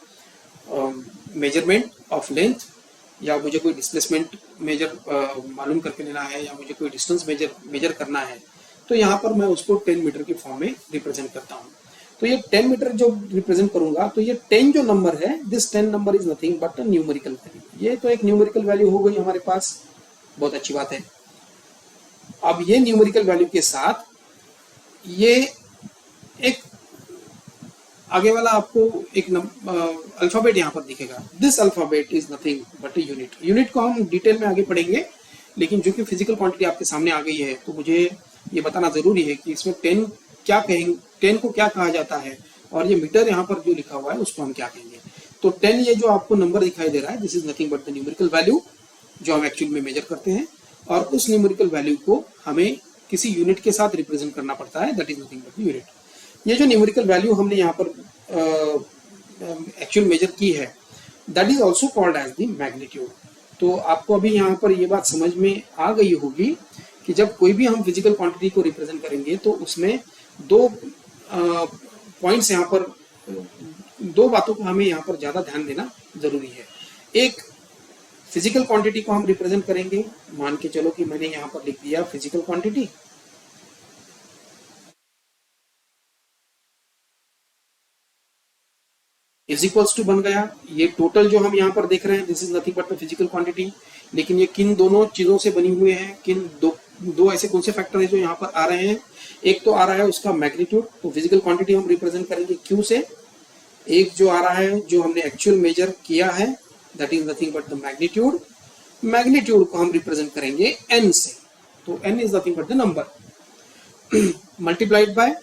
A: measurement of length, या मुझे कोई डिस्प्लेसमेंट मेजर मालूम करके लेना है, या मुझे कोई डिस्टेंस मेजर करना है, तो यहाँ पर मैं उसको 10 मीटर की फॉर्म में रिप्रेजेंट करता हूँ। तो ये 10 मीटर जो रिप्रेजेंट करूंगा, तो ये 10 जो नंबर है, this 10 number is nothing but a numerical value. ये तो एक न्यूमेरिकल वैल्यू हो गई हमारे पास, बहुत अच्छी बात है। अब ये न्यूमेरिकल वैल्यू के साथ ये एक आगे वाला आपको एक अल्फाबेट यहाँ पर दिखेगा। This alphabet is nothing but a unit. Unit को हम डिटेल में आगे पढ़ेंगे, लेकिन जो कि फिजिकल क्वांटिटी आपके सामने आ गई है, तो मुझे ये बताना जरूरी है कि इसमें 10 क्या कहेंगे, 10 को क्या कहा जाता है, और ये मीटर यहाँ पर जो लिखा हुआ है उसको हम क्या कहेंगे। तो 10 ये जो आपको नंबर दिखाई दे रहा है, this is nothing but the numerical value जो हम एक्चुअल में मेजर करते हैं, और उस न्यूमेरिकल वैल्यू को हमें किसी यूनिट के साथ रिप्रेजेंट करना पड़ता है, that is nothing but the unit. ये जो न्यूमेरिकल वैल्यू हमने यहाँ पर एक्चुअल मेजर की है, that is also called as the magnitude. तो आपको अभी यहाँ पर ये बात समझ में आ गई होगी कि जब कोई भी हम फिजिकल क्वांटिटी को रिप्रेजेंट करेंगे तो उसमें दो पॉइंट्स यहाँ पर, दो बातों को हमें यहाँ पर ज्यादा ध्यान देना जरूरी है। एक, फिजिकल क्वांटिटी को हम रिप्रेजेंट करेंगे, मान के चलो कि मैंने यहाँ पर लिख दिया physical quantity, is equals to बन गया। ये टोटल जो हम यहाँ पर देख रहे हैं, this is nothing but the physical quantity. लेकिन ये किन दोनों चीजों से बनी हुए हैं, किन दो ऐसे कौन से फैक्टर है जो यहाँ पर आ रहे हैं। एक तो आ रहा है उसका मैग्नीट्यूड, तो फिजिकल क्वांटिटी हम रिप्रेजेंट करेंगे क्यू से। एक जो आ रहा है जो हमने एक्चुअल मेजर किया है, that is nothing but the magnitude. Magnitude को हम रिप्रेजेंट करेंगे एन से, तो n is nothing but the number multiplied by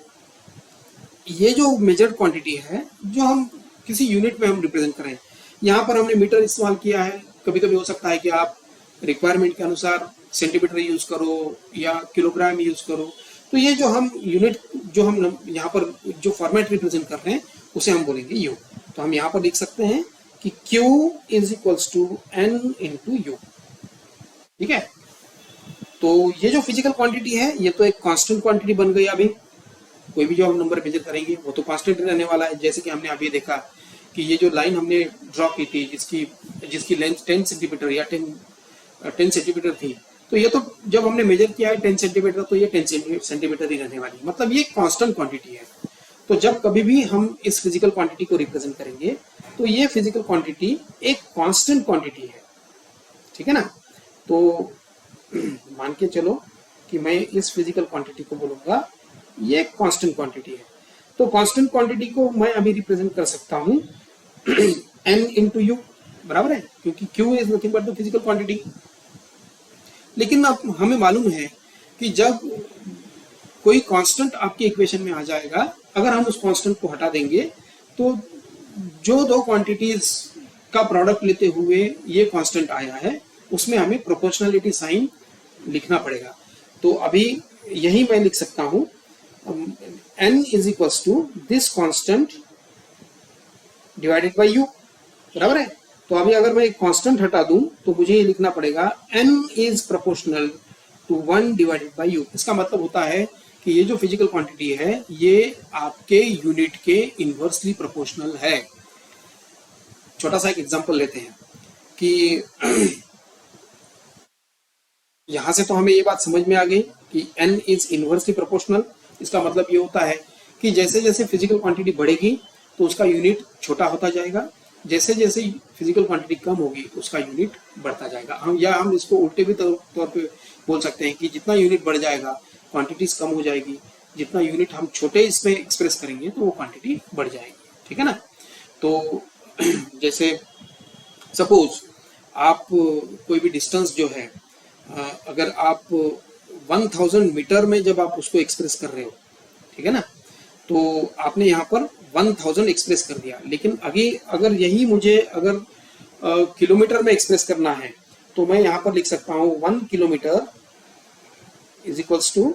A: ये जो मेजर्ड क्वांटिटी है जो हम किसी यूनिट में हम रिप्रेजेंट करें। यहाँ पर हमने मीटर इस्तेमाल किया है, कभी कभी हो सकता है कि आप रिक्वायरमेंट के अनुसार सेंटीमीटर यूज करो या किलोग्राम यूज करो। तो ये जो हम यूनिट जो हम यहाँ पर जो फॉर्मेट रिप्रेजेंट कर रहे हैं उसे हम बोलेंगे यू। तो हम यहाँ पर लिख सकते हैं कि Q is equals to N into u. ठीक है, तो ये जो फिजिकल क्वांटिटी है ये तो एक कांस्टेंट क्वांटिटी बन गई। अभी कोई भी जो हम नंबर मेजर करेंगे वो तो कांस्टेंट रहने वाला है। जैसे कि हमने अभी देखा कि ये जो लाइन हमने ड्रॉ की थी जिसकी लेंथ 10 सेंटीमीटर या 10 सेंटीमीटर थी, तो ये तो जब हमने मेजर किया है 10 सेंटीमीटर, तो ये 10 सेंटीमीटर ही रहने वाली है, मतलब ये कांस्टेंट क्वांटिटी है। तो जब कभी भी हम इस फिजिकल क्वांटिटी को रिप्रेजेंट करेंगे तो ये फिजिकल क्वांटिटी एक कांस्टेंट क्वांटिटी है। ठीक है ना, तो मान के चलो कि मैं इस फिजिकल क्वांटिटी को बोलूंगा ये कांस्टेंट क्वांटिटी है। तो कांस्टेंट क्वांटिटी को मैं अभी रिप्रेजेंट कर सकता हूं n इंटू यू, बराबर है, क्योंकि q is nothing but the physical quantity. लेकिन अब हमें मालूम है कि जब कोई कांस्टेंट आपके इक्वेशन में आ जाएगा, अगर हम उस कांस्टेंट को हटा देंगे तो जो दो क्वांटिटीज का प्रोडक्ट लेते हुए ये कांस्टेंट आया है उसमें हमें प्रोपोर्शनलिटी साइन लिखना पड़ेगा। तो अभी यही मैं लिख सकता हूं n is equals to this constant divided by u, बराबर है। तो अभी अगर मैं एक कांस्टेंट हटा दूं तो मुझे ये लिखना पड़ेगा n is proportional to 1 divided by u। इसका मतलब होता है कि ये जो फिजिकल क्वांटिटी है ये आपके यूनिट के इनवर्सली प्रोपोर्शनल है। छोटा सा एक एग्जांपल लेते हैं कि यहां से तो हमें ये बात समझ में आ गई कि n इज इनवर्सली प्रोपोर्शनल। इसका मतलब ये होता है कि जैसे जैसे फिजिकल क्वांटिटी बढ़ेगी तो उसका यूनिट छोटा होता जाएगा, जैसे जैसे फिजिकल क्वांटिटी कम होगी उसका यूनिट बढ़ता जाएगा। हम इसको उल्टे भी तौर पे बोल सकते हैं कि जितना यूनिट बढ़ जाएगा क्वांटिटीज कम हो जाएगी, जितना यूनिट हम छोटे इसमें एक्सप्रेस करेंगे तो वो क्वांटिटी बढ़ जाएगी। ठीक है ना, तो जैसे सपोज आप कोई भी डिस्टेंस जो है, अगर आप 1000 मीटर में जब आप उसको एक्सप्रेस कर रहे हो, ठीक है ना, तो आपने यहाँ पर 1000 एक्सप्रेस कर दिया। लेकिन अगर यही मुझे अगर किलोमीटर में एक्सप्रेस करना है तो मैं यहाँ पर लिख सकता हूँ 1 kilometre is equals to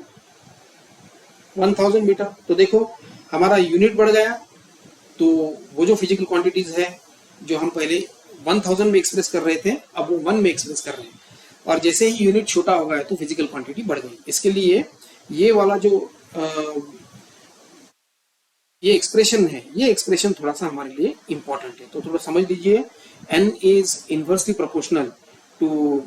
A: 1000 metre. तो देखो हमारा यूनिट बढ़ गया, तो वो जो फिजिकल क्वांटिटीज है जो हम पहले 1000 में एक्सप्रेस कर रहे थे अब वो 1 में एक्सप्रेस कर रहे हैं, और जैसे ही यूनिट छोटा हो गया तो फिजिकल क्वांटिटी बढ़ गई। इसके लिए ये वाला जो ये एक्सप्रेशन है, ये एक्सप्रेशन थोड़ा सा हमारे लिए इंपॉर्टेंट है, तो थोड़ा समझ लीजिए। n is inversely proportional to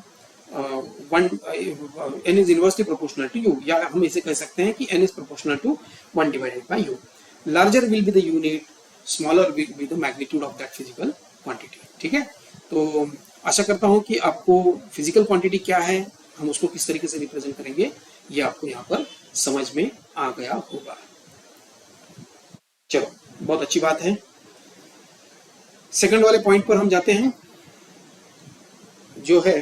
A: n is inversely proportional to u, या हम इसे कह सकते हैं कि n is proportional to 1 divided by u। Larger will be the unit, smaller will be the magnitude of that physical quantity. ठीक है, तो आशा करता हूं कि आपको फिजिकल क्वांटिटी क्या है, हम उसको किस तरीके से रिप्रेजेंट करेंगे, ये आपको यहाँ पर समझ में आ गया होगा। चलो, बहुत अच्छी बात है। सेकंड वाले पॉइंट पर हम जाते हैं, जो है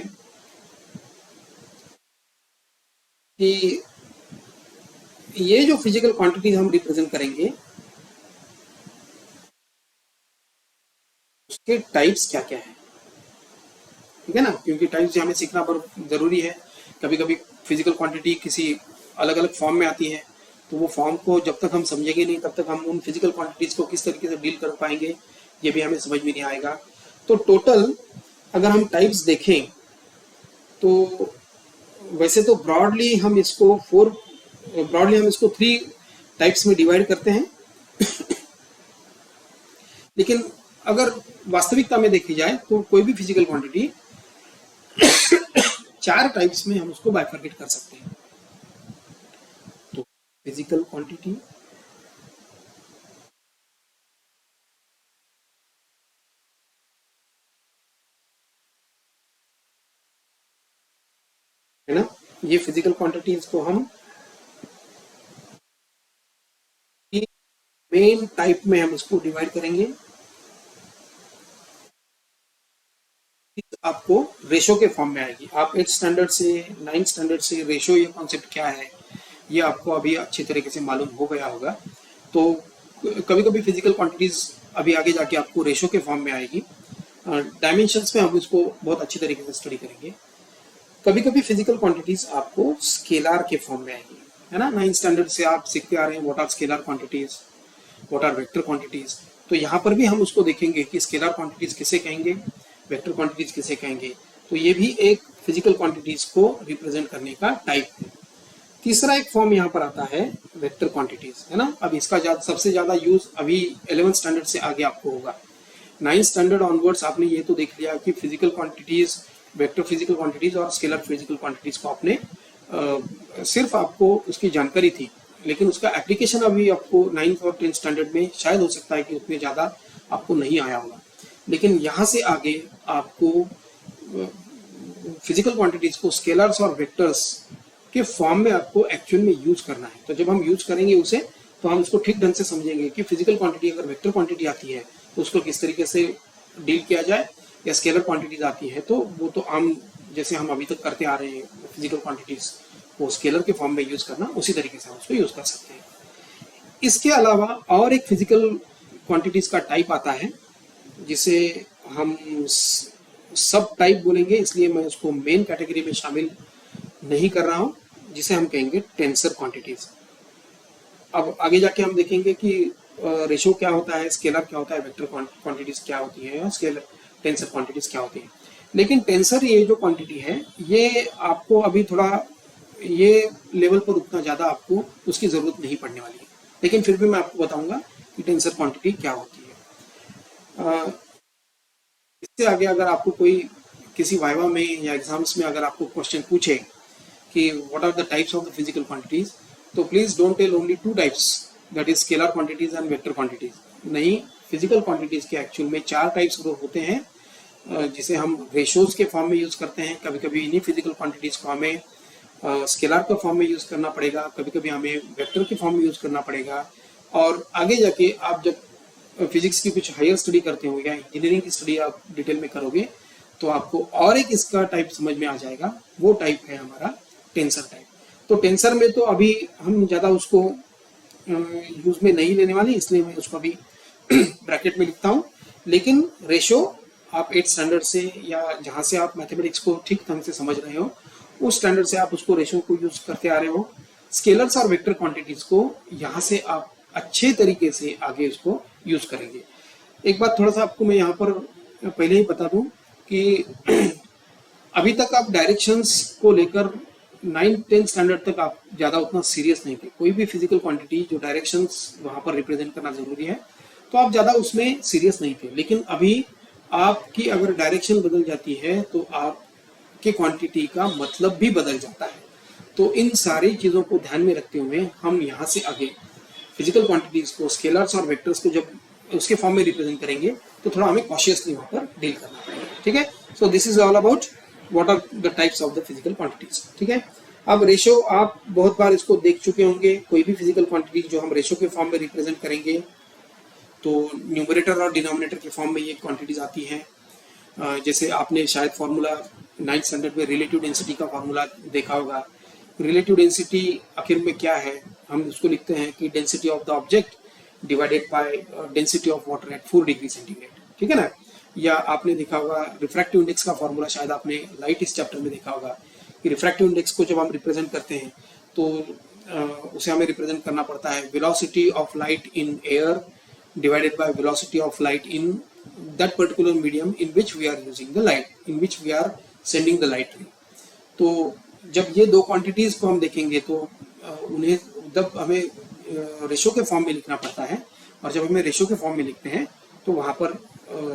A: कि ये जो फिजिकल क्वांटिटी हम रिप्रेजेंट करेंगे उसके टाइप्स क्या क्या है। ठीक है ना, क्योंकि टाइप्स हमें सीखना बहुत जरूरी है। कभी कभी फिजिकल क्वांटिटी किसी अलग अलग फॉर्म में आती है, तो वो फॉर्म को जब तक हम समझेंगे नहीं तब तक हम उन फिजिकल क्वांटिटीज को किस तरीके से डील कर पाएंगे ये भी हमें समझ में नहीं आएगा। तो टोटल अगर हम टाइप्स देखें तो वैसे तो ब्रॉडली हम इसको 3 टाइप्स में डिवाइड करते हैं लेकिन अगर वास्तविकता में देखी जाए तो कोई भी फिजिकल क्वांटिटी 4 टाइप्स में हम उसको बाइफरकेट कर सकते हैं। तो फिजिकल क्वांटिटी, है ना, ये फिजिकल क्वांटिटीज को हम मेन टाइप में हम इसको डिवाइड करेंगे। आपको रेशो के फॉर्म में आएगी। आप 8th स्टैंडर्ड से 9th स्टैंडर्ड से रेशो ये कॉन्सेप्ट क्या है ये आपको अभी अच्छी तरीके से मालूम हो गया होगा। तो कभी कभी फिजिकल क्वांटिटीज अभी आगे जाके आपको रेशो के फॉर्म में आएगी। डायमेंशंस में हम इसको बहुत अच्छी तरीके से स्टडी करेंगे। कभी कभी फिजिकल क्वांटिटीज आपको स्केलर के फॉर्म में आएगी, है ना। 9th स्टैंडर्ड से आप सीखते आ रहे हैं what are scalar quantities, what are vector quantities. तो यहाँ पर भी हम उसको देखेंगे कि स्केलर क्वांटिटीज किसे कहेंगे, वेक्टर क्वांटिटीज किसे कहेंगे। तो ये भी एक फिजिकल क्वांटिटीज को रिप्रेजेंट करने का टाइप है। तीसरा एक फॉर्म यहाँ पर आता है वेक्टर क्वांटिटीज, है ना। अब इसका सबसे ज्यादा यूज अभी 11th स्टैंडर्ड से आगे आपको होगा। 9th स्टैंडर्ड ऑनवर्ड्स आपने ये तो देख लिया कि physical quantities, vector physical quantities और स्केलर फिजिकल क्वांटिटीज को आपने सिर्फ आपको उसकी जानकारी थी, लेकिन उसका एप्लीकेशन अभी आपको 9th और 10th स्टैंडर्ड में शायद हो सकता है कि उतने ज्यादा आपको नहीं आया होगा। लेकिन यहाँ से आगे आपको फिजिकल क्वांटिटीज को स्केलर्स और वेक्टर्स के फॉर्म में आपको एक्चुअल में यूज करना है। तो जब हम यूज करेंगे उसे तो हम उसको ठीक ढंग से समझेंगे कि फिजिकल क्वांटिटी अगर वेक्टर क्वांटिटी आती है तो उसको किस तरीके से डील किया जाए, या स्केलर क्वांटिटीज आती है तो वो तो आम जैसे हम अभी तक करते आ रहे हैं फिजिकल क्वांटिटीज को स्केलर के फॉर्म में यूज करना, उसी तरीके से हम उसको यूज कर सकते हैं। इसके अलावा और एक फिजिकल क्वांटिटीज का टाइप आता है जिसे हम सब टाइप बोलेंगे, इसलिए मैं उसको मेन कैटेगरी में शामिल नहीं कर रहा हूं, जिसे हम कहेंगे टेंसर क्वांटिटीज। अब आगे जाके हम देखेंगे कि रेशो क्या होता है, स्केलर क्या होता है, वेक्टर क्वांटिटीज क्या होती है और स्केलर टेंसर क्वांटिटीज क्या होती है। लेकिन टेंसर ये जो क्वांटिटी है ये आपको अभी थोड़ा ये लेवल पर उतना ज्यादा आपको उसकी जरूरत नहीं पड़ने वाली है, लेकिन फिर भी मैं आपको बताऊंगा कि टेंसर क्वांटिटी क्या होती है। इससे आगे अगर आपको कोई किसी वाइवा में या एग्जाम्स में अगर आपको क्वेश्चन पूछे कि what are the types of the physical quantities, तो please don't tell only 2 types, that is scalar quantities and vector quantities. नहीं, फिजिकल क्वांटिटीज के एक्चुअल में 4 टाइप्स होते हैं, जिसे हम रेशोज के फॉर्म में यूज करते हैं। कभी कभी इन्हीं फिजिकल क्वांटिटीज को हमें स्केलर के फॉर्म में यूज करना पड़ेगा, कभी कभी हमें वेक्टर के फॉर्म में यूज करना पड़ेगा। और आगे जाके आप जब फिजिक्स की कुछ हायर स्टडी करते हो या इंजीनियरिंग की स्टडी आप डिटेल में करोगे तो आपको और एक इसका टाइप समझ में आ जाएगा। वो टाइप है हमारा टेंसर टाइप। तो टेंसर में तो अभी हम ज्यादा उसको यूज में नहीं लेने वाले, इसलिए मैं उसको अभी ब्रैकेट में लिखता हूँ। लेकिन रेशो आप 8 स्टैंडर्ड से या जहाँ से आप मैथमेटिक्स को ठीक ढंग से समझ रहे हो उस स्टैंडर्ड से आप उसको रेशो को यूज करते आ रहे हो। स्केलर्स और वेक्टर क्वांटिटीज को यहाँ से आप अच्छे तरीके से आगे उसको यूज करेंगे। एक बात थोड़ा सा आपको मैं यहाँ पर पहले ही बता दूं कि अभी तक आप डायरेक्शंस को लेकर 9-10 स्टैंडर्ड तक आप ज़्यादा उतना सीरियस नहीं थे। कोई भी फिजिकल क्वांटिटी जो डायरेक्शंस वहाँ पर रिप्रेजेंट करना जरूरी है तो आप ज़्यादा उसमें सीरियस नहीं थे। लेकिन अभी आपकी अगर डायरेक्शन बदल जाती है तो आपके क्वांटिटी का मतलब भी बदल जाता है। तो इन सारी चीज़ों को ध्यान में रखते हुए हम यहाँ से आगे फिजिकल क्वांटिटीज को, स्केलर्स और वेक्टर्स को जब उसके फॉर्म में रिप्रेजेंट करेंगे तो थोड़ा हमें कॉशियसली वहाँ पर डील करना पड़ेगा। ठीक है, so this is all about what are the types of the physical quantities. ठीक है, अब रेशो आप बहुत बार इसको देख चुके होंगे। कोई भी फिजिकल क्वांटिटी जो हम रेशो के फॉर्म में रिप्रेजेंट करेंगे तो न्यूमरेटर और डिनोमिनेटर के फॉर्म में ये क्वांटिटीज आती हैं। जैसे आपने शायद फॉर्मूला 9th स्टैंडर्ड में रिलेटिव डेंसिटी का फॉर्मूला देखा होगा। रिलेटिव डेंसिटी आखिर में क्या है, हम उसको लिखते हैं कि density of the object divided by density of water at 4 degree centigrade. ठीक है ना। या आपने देखा होगा रिफ्रैक्टिव इंडेक्स का फॉर्मूला, शायद आपने लाइट इस चैप्टर में देखा होगा कि रिफ्रैक्टिव इंडेक्स को जब हम रिप्रेजेंट करते हैं तो उसे हमें रिप्रेजेंट करना पड़ता है velocity of light in air divided by velocity of light in that particular medium in which we are using the light, in which we are sending the light ray। तो जब ये दो क्वांटिटीज को हम देखेंगे तो उन्हें जब हमें रेशो के फॉर्म में लिखना पड़ता है, और जब हमें रेशो के फॉर्म में लिखते हैं तो वहाँ पर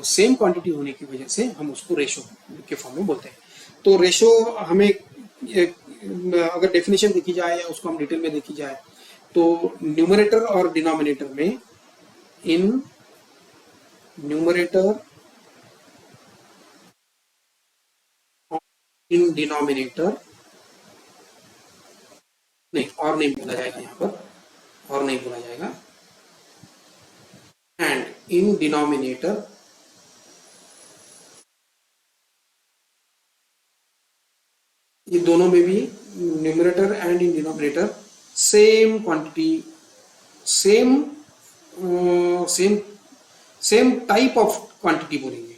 A: सेम क्वांटिटी होने की वजह से हम उसको रेशो के फॉर्म में बोलते हैं। तो रेशो हमें अगर डेफिनेशन देखी जाए या उसको हम डिटेल में देखी जाए तो न्यूमरेटर और डिनोमिनेटर में, in numerator in denominator, नहीं और नहीं बोला जाएगा यहाँ पर, और नहीं बोला जाएगा, and in denominator ये दोनों में भी numerator and in denominator same quantity, same type of quantity बोलेंगे।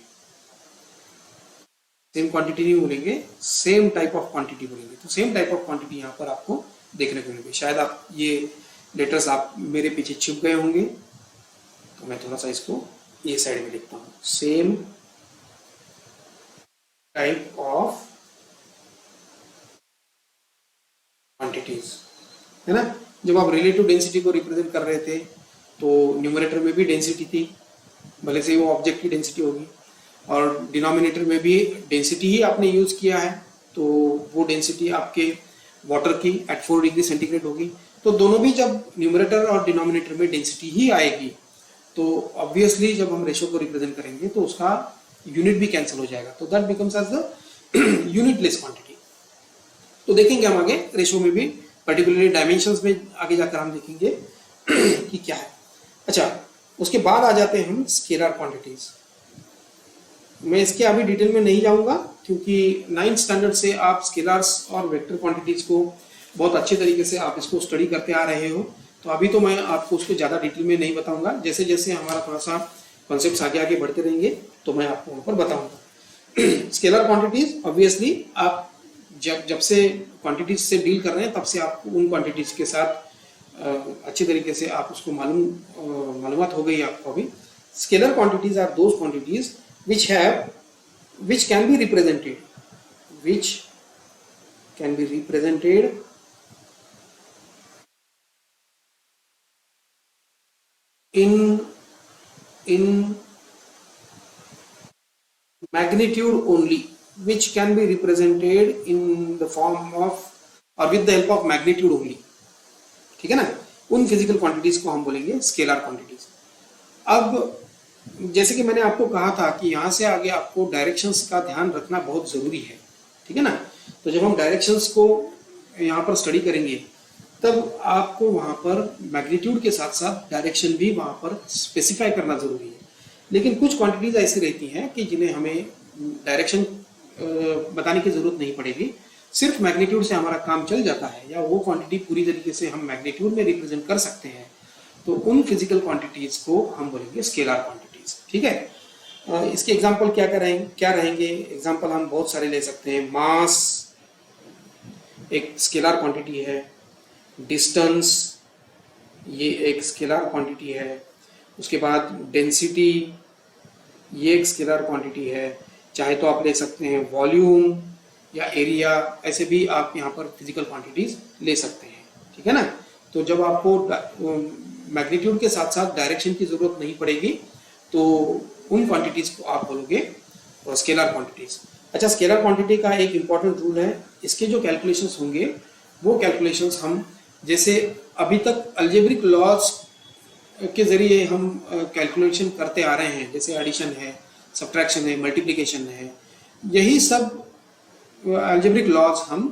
A: सेम क्वांटिटी नहीं बोलेंगे, सेम टाइप ऑफ क्वांटिटी बोलेंगे। तो सेम टाइप ऑफ क्वांटिटी यहाँ पर आपको देखने को मिलेगी। शायद आप ये लेटर्स आप मेरे पीछे छिप गए होंगे तो मैं थोड़ा सा इसको ये साइड में लिखता हूँ। सेम टाइप ऑफ क्वांटिटीज, है ना। जब आप रिलेटिव डेंसिटी को रिप्रेजेंट कर रहे थे तो न्यूमरेटर में भी डेंसिटी थी, भले से वो ऑब्जेक्ट की डेंसिटी होगी, और डिनोमिनेटर में भी डेंसिटी ही आपने यूज किया है तो वो डेंसिटी आपके वाटर की एट 4 डिग्री सेंटीग्रेड होगी। तो दोनों भी जब न्यूमरेटर और डिनोमिनेटर में डेंसिटी ही आएगी तो ऑब्वियसली जब हम रेशो को रिप्रेजेंट करेंगे तो उसका यूनिट भी कैंसिल हो जाएगा, तो that becomes as the unitless quantity. तो देखेंगे हम आगे रेशो में भी, पर्टिकुलरली डायमेंशंस में आगे जाकर हम देखेंगे कि क्या है। अच्छा, उसके बाद आ जाते हैं हम स्केलर क्वांटिटीज। मैं इसके अभी डिटेल में नहीं जाऊंगा क्योंकि 9th स्टैंडर्ड से आप स्केलर्स और वेक्टर क्वांटिटीज को बहुत अच्छे तरीके से आप इसको स्टडी करते आ रहे हो। तो अभी तो मैं आपको उसको ज़्यादा डिटेल में नहीं बताऊंगा। जैसे जैसे हमारा थोड़ा सा कॉन्सेप्ट आगे आगे बढ़ते रहेंगे तो मैं आपको वहाँ पर बताऊंगा। स्केलर क्वांटिटीज ऑब्वियसली आप जब से क्वांटिटीज से डील कर रहे हैं तब से आपको उन क्वांटिटीज के साथ अच्छे तरीके से आप उसको मालूमात हो गई आपको अभी। Scalar quantities are those quantities which can be represented in magnitude only, which can be represented in the form of or with the help of magnitude only। ठीक है ना, उन फिजिकल क्वांटिटीज को हम बोलेंगे स्केलर क्वांटिटीज। अब जैसे कि मैंने आपको कहा था कि यहाँ से आगे आपको डायरेक्शंस का ध्यान रखना बहुत जरूरी है। ठीक है ना, तो जब हम डायरेक्शंस को यहाँ पर स्टडी करेंगे तब आपको वहाँ पर मैग्नीट्यूड के साथ साथ डायरेक्शन भी वहाँ पर स्पेसिफाई करना जरूरी है। लेकिन कुछ क्वांटिटीज ऐसी रहती हैं कि जिन्हें हमें डायरेक्शन बताने की जरूरत नहीं पड़ेगी, सिर्फ मैग्नीट्यूड से हमारा काम चल जाता है, या वो क्वांटिटी पूरी तरीके से हम मैग्नीट्यूड में रिप्रेजेंट कर सकते हैं। तो उन फिजिकल क्वांटिटीज को हम बोलेंगे स्केलर क्वांटिटीज। ठीक है, इसके एग्जाम्पल क्या रहेंगे? एग्जाम्पल हम बहुत सारे ले सकते हैं। मास एक स्केलर क्वांटिटी है, डिस्टेंस ये एक स्केलर क्वांटिटी है, उसके बाद डेंसिटी ये एक स्केलर क्वांटिटी है। चाहे तो आप ले सकते हैं वॉल्यूम या एरिया, ऐसे भी आप यहाँ पर फिजिकल क्वांटिटीज ले सकते हैं, ठीक है ना। तो जब आपको मैग्नीट्यूड के साथ साथ डायरेक्शन की जरूरत नहीं पड़ेगी तो उन क्वांटिटीज को आप बोलोगे स्केलर क्वांटिटीज। अच्छा, स्केलर क्वांटिटी का एक इंपॉर्टेंट रूल है, इसके जो कैलकुलेशंस होंगे वो कैलकुलेशंस हम जैसे अभी तक अलजेब्रिक लॉज के जरिए हम कैलकुलेशन करते आ रहे हैं, जैसे एडिशन है, सब्ट्रैक्शन है, मल्टीप्लिकेशन है, यही सब अलजेब्रिक लॉज हम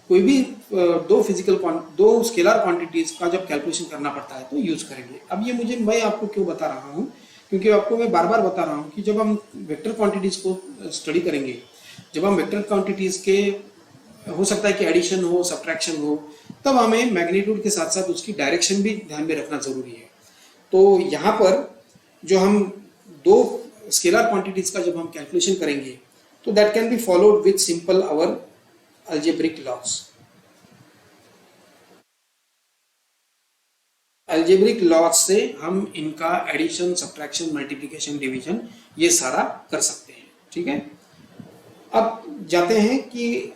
A: कोई भी दो स्केलर क्वांटिटीज का जब कैलकुलेशन करना पड़ता है तो यूज करेंगे। अब ये मैं आपको क्यों बता रहा हूँ, क्योंकि आपको मैं बार बार बता रहा हूँ कि जब हम वेक्टर क्वांटिटीज को स्टडी करेंगे, जब हम वेक्टर क्वांटिटीज के हो सकता है कि एडिशन हो, सब्ट्रैक्शन हो, तब हमें मैग्नीट्यूड के साथ साथ उसकी डायरेक्शन भी ध्यान में रखना जरूरी है। तो यहाँ पर जो हम दो स्केलर क्वांटिटीज का जब हम कैलकुलेशन करेंगे तो that can be followed with simple our algebraic laws. Algebraic laws से हम इनका एडिशन, सब्ट्रैक्शन, मल्टीप्लिकेशन, डिवीजन ये सारा कर सकते हैं, ठीक है। अब जाते हैं कि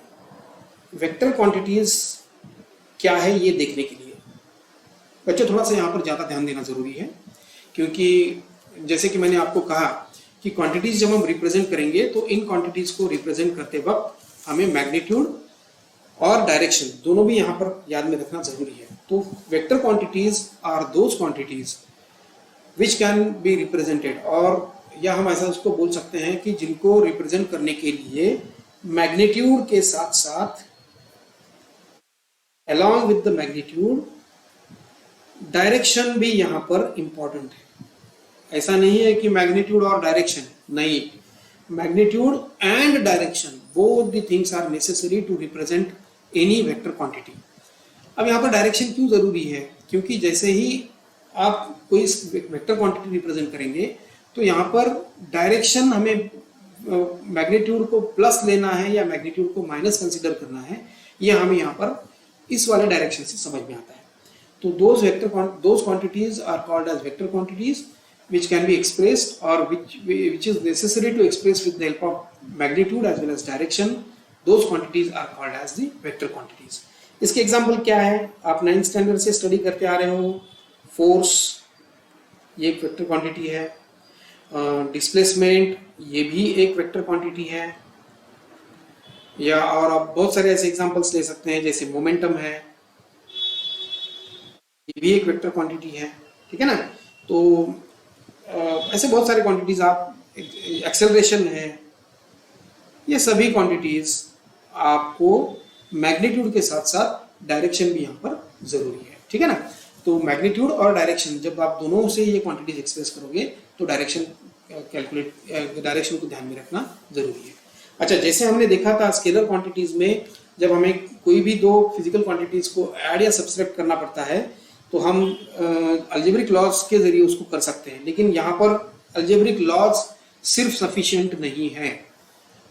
A: वेक्टर क्वांटिटीज क्या है ये देखने के लिए बच्चों थोड़ा सा यहाँ पर ज़्यादा ध्यान देना जरूरी है, क्योंकि जैसे कि मैंने आपको कहा कि क्वांटिटीज जब हम रिप्रेजेंट करेंगे तो इन क्वांटिटीज को रिप्रेजेंट करते वक्त हमें मैग्नीट्यूड और डायरेक्शन दोनों भी यहाँ पर याद में रखना जरूरी है। तो vector quantities are those quantities which can be represented, और या हम ऐसा उसको बोल सकते हैं कि जिनको रिप्रेजेंट करने के लिए मैग्नीट्यूड के साथ साथ along with the magnitude direction भी यहाँ पर इंपॉर्टेंट है। ऐसा नहीं है कि मैग्नीट्यूड और डायरेक्शन, नहीं, magnitude and direction both the things are necessary to represent any vector quantity. अब यहाँ पर डायरेक्शन क्यों जरूरी है? क्योंकि जैसे ही आप कोई वेक्टर क्वांटिटी रिप्रेजेंट करेंगे तो यहाँ पर डायरेक्शन हमें मैग्नीट्यूड को प्लस लेना है या मैग्नीट्यूड को माइनस कंसिडर करना है, यह हमें यहाँ पर इस वाले डायरेक्शन से समझ में आता है। तो those quantities are called as vector quantities which can be expressed or which is necessary to express with the help of magnitude as well as direction. Those quantities are called as the vector quantities. इसके example क्या है? आप 9th standard से study करते आ रहे हो। Force ये एक वेक्टर क्वांटिटी है, डिस्प्लेसमेंट ये भी एक वेक्टर क्वांटिटी है, या और आप बहुत सारे ऐसे एग्जांपल्स ले सकते हैं जैसे मोमेंटम है, ये भी एक वेक्टर क्वांटिटी है, ठीक है ना। तो ऐसे बहुत सारे क्वांटिटीज आप, एक्सेलरेशन है, ये सभी क्वांटिटीज आपको मैग्नीट्यूड के साथ साथ डायरेक्शन भी यहाँ पर जरूरी है, ठीक है ना। तो मैग्नीट्यूड और डायरेक्शन जब आप दोनों से ये क्वांटिटीज एक्सप्रेस करोगे तो डायरेक्शन को ध्यान में रखना जरूरी है। अच्छा, जैसे हमने देखा था स्केलर क्वांटिटीज में जब हमें कोई भी दो फिजिकल क्वांटिटीज को ऐड या सब्सट्रैक्ट करना पड़ता है तो हम अलजेब्रिक लॉज के जरिए उसको कर सकते हैं, लेकिन यहाँ पर अलजेब्रिक लॉज सिर्फ सफिशिएंट नहीं है।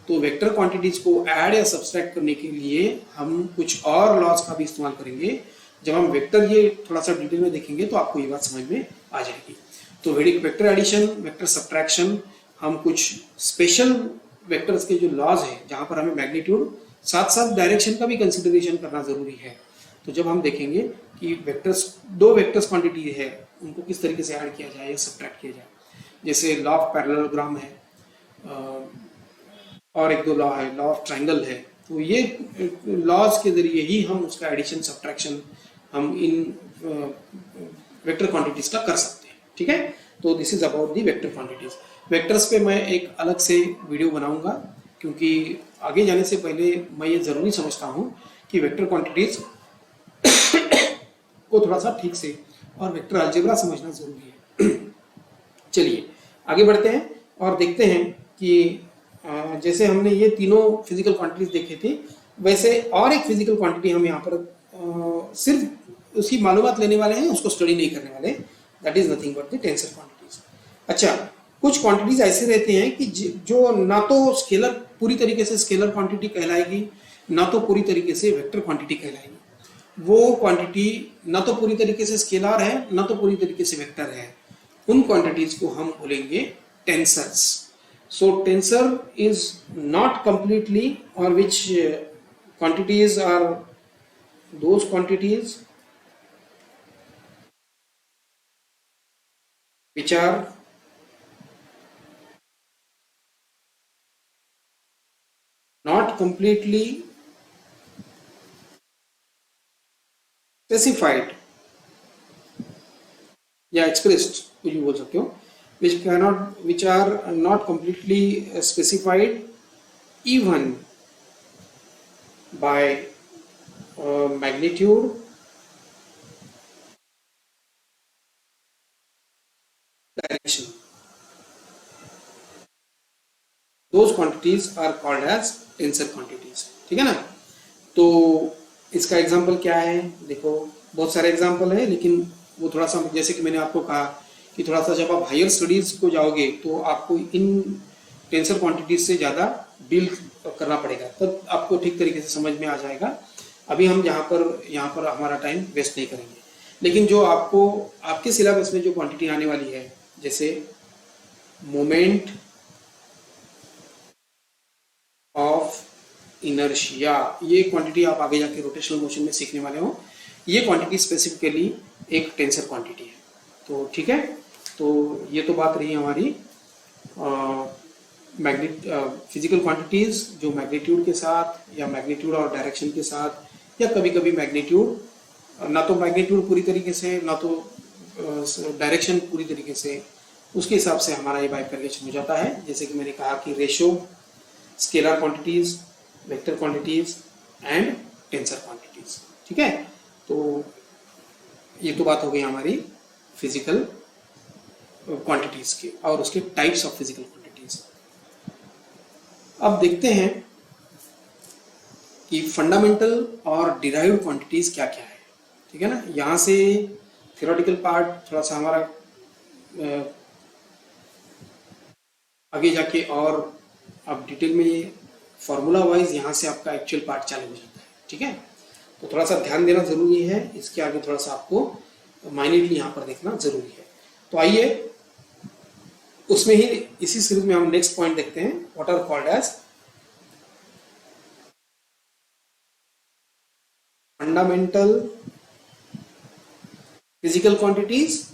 A: तो वेक्टर क्वांटिटीज को ऐड या सब्सट्रैक्ट करने के लिए हम कुछ और लॉज का भी इस्तेमाल करेंगे। जब हम वेक्टर ये थोड़ा सा डिटेल में देखेंगे तो आपको ये बात समझ में आ जाएगी। तो वेक्टर एडिशन, वेक्टर सब्ट्रैक्शन, हम कुछ स्पेशल वेक्टर्स के जो लॉज हैं जहाँ पर हमें मैग्नीट्यूड साथ साथ डायरेक्शन का भी कंसिडरेशन करना जरूरी है। तो जब हम देखेंगे कि दो वेक्टर्स क्वांटिटी है उनको किस तरीके से ऐड किया जाए या सब्ट्रैक्ट किया जाए, जैसे लॉ ऑफ पैरेललोग्राम है और एक दो लॉ है, लॉ ऑफ ट्रायंगल है। तो ये लॉज के जरिए ही हम उसका एडिशन सब्ट्रैक्शन हम इन वेक्टर क्वांटिटीज का कर सकते हैं, ठीक है। तो this is about the vector quantities. Vectors पे मैं एक अलग से वीडियो बनाऊंगा, क्योंकि आगे जाने से पहले मैं ये जरूरी समझता हूँ कि वेक्टर क्वांटिटीज को थोड़ा सा ठीक से और वेक्टर अलजेब्रा समझना जरूरी है। चलिए आगे बढ़ते हैं और देखते हैं कि जैसे हमने ये तीनों फिजिकल क्वांटिटीज देखे थे, वैसे और एक फिजिकल क्वांटिटी हम यहाँ पर सिर्फ उसकी मालूमात लेने वाले हैं, उसको स्टडी नहीं करने वाले। That is nothing but the tensor quantities. अच्छा, कुछ क्वांटिटीज ऐसे रहते हैं कि जो ना तो स्केलर पूरी तरीके से स्केलर क्वांटिटी कहलाएगी, ना तो पूरी तरीके से वेक्टर क्वांटिटी कहलाएगी। वो क्वांटिटी ना तो पूरी तरीके से स्केलर है, ना तो पूरी तरीके से वेक्टर है। उन क्वांटिटीज को हम बोलेंगे tensors. So tensor is not completely, or which quantities are those quantities which are not completely specified या expressed, कुछ भी बोल सकते हो, which are not completely specified even by magnitude, direction. Those quantities are called as tensor quantities। ठीक है ना। तो इसका एग्जाम्पल क्या है, देखो बहुत सारे एग्जाम्पल है, लेकिन वो थोड़ा सा जैसे कि मैंने आपको कहा कि थोड़ा सा जब आप हायर स्टडीज को जाओगे तो आपको इन टेंसर क्वांटिटीज से ज़्यादा डील करना पड़ेगा, तब आपको ठीक तरीके से समझ में आ जाएगा। अभी हम यहाँ पर हमारा टाइम वेस्ट नहीं करेंगे, लेकिन जो आपको आपके सिलेबस में जो क्वांटिटी आने वाली है, जैसे मोमेंट ऑफ इनर्शिया, ये क्वांटिटी आप आगे जाके रोटेशनल मोशन में सीखने वाले हो। ये क्वांटिटी स्पेसिफिकली एक टेंसर क्वांटिटी है। तो ठीक है, तो ये तो बात रही हमारी फिजिकल क्वांटिटीज जो मैग्नीट्यूड के साथ या मैग्नीट्यूड और डायरेक्शन के साथ, या कभी कभी मैग्नीट्यूड ना तो मैग्नीट्यूड पूरी तरीके से, ना तो डायरेक्शन पूरी तरीके से, उसके हिसाब से हमारा ये बाइफर्केशन हो जाता है। जैसे कि मैंने कहा कि ratio, scalar quantities, vector quantities and tensor quantities. ठीक है, तो ये तो बात हो गई हमारी फिजिकल क्वांटिटीज की और उसके टाइप्स ऑफ फिजिकल क्वांटिटीज। अब देखते हैं कि फंडामेंटल और डिराइव्ड क्वांटिटीज क्या क्या है। ठीक है ना, यहाँ से थ्योरेटिकल पार्ट थोड़ा सा हमारा आगे जाके और अब डिटेल में ये फॉर्मूला वाइज यहाँ से आपका एक्चुअल पार्ट चालू हो जाता है। ठीक है, तो थोड़ा सा ध्यान देना जरूरी है, इसके आगे थोड़ा सा आपको माइन्यूटली यहाँ पर देखना जरूरी है। तो आइए उसमें ही इसी सीरीज में हम नेक्स्ट पॉइंट देखते हैं, what are called as fundamental physical quantities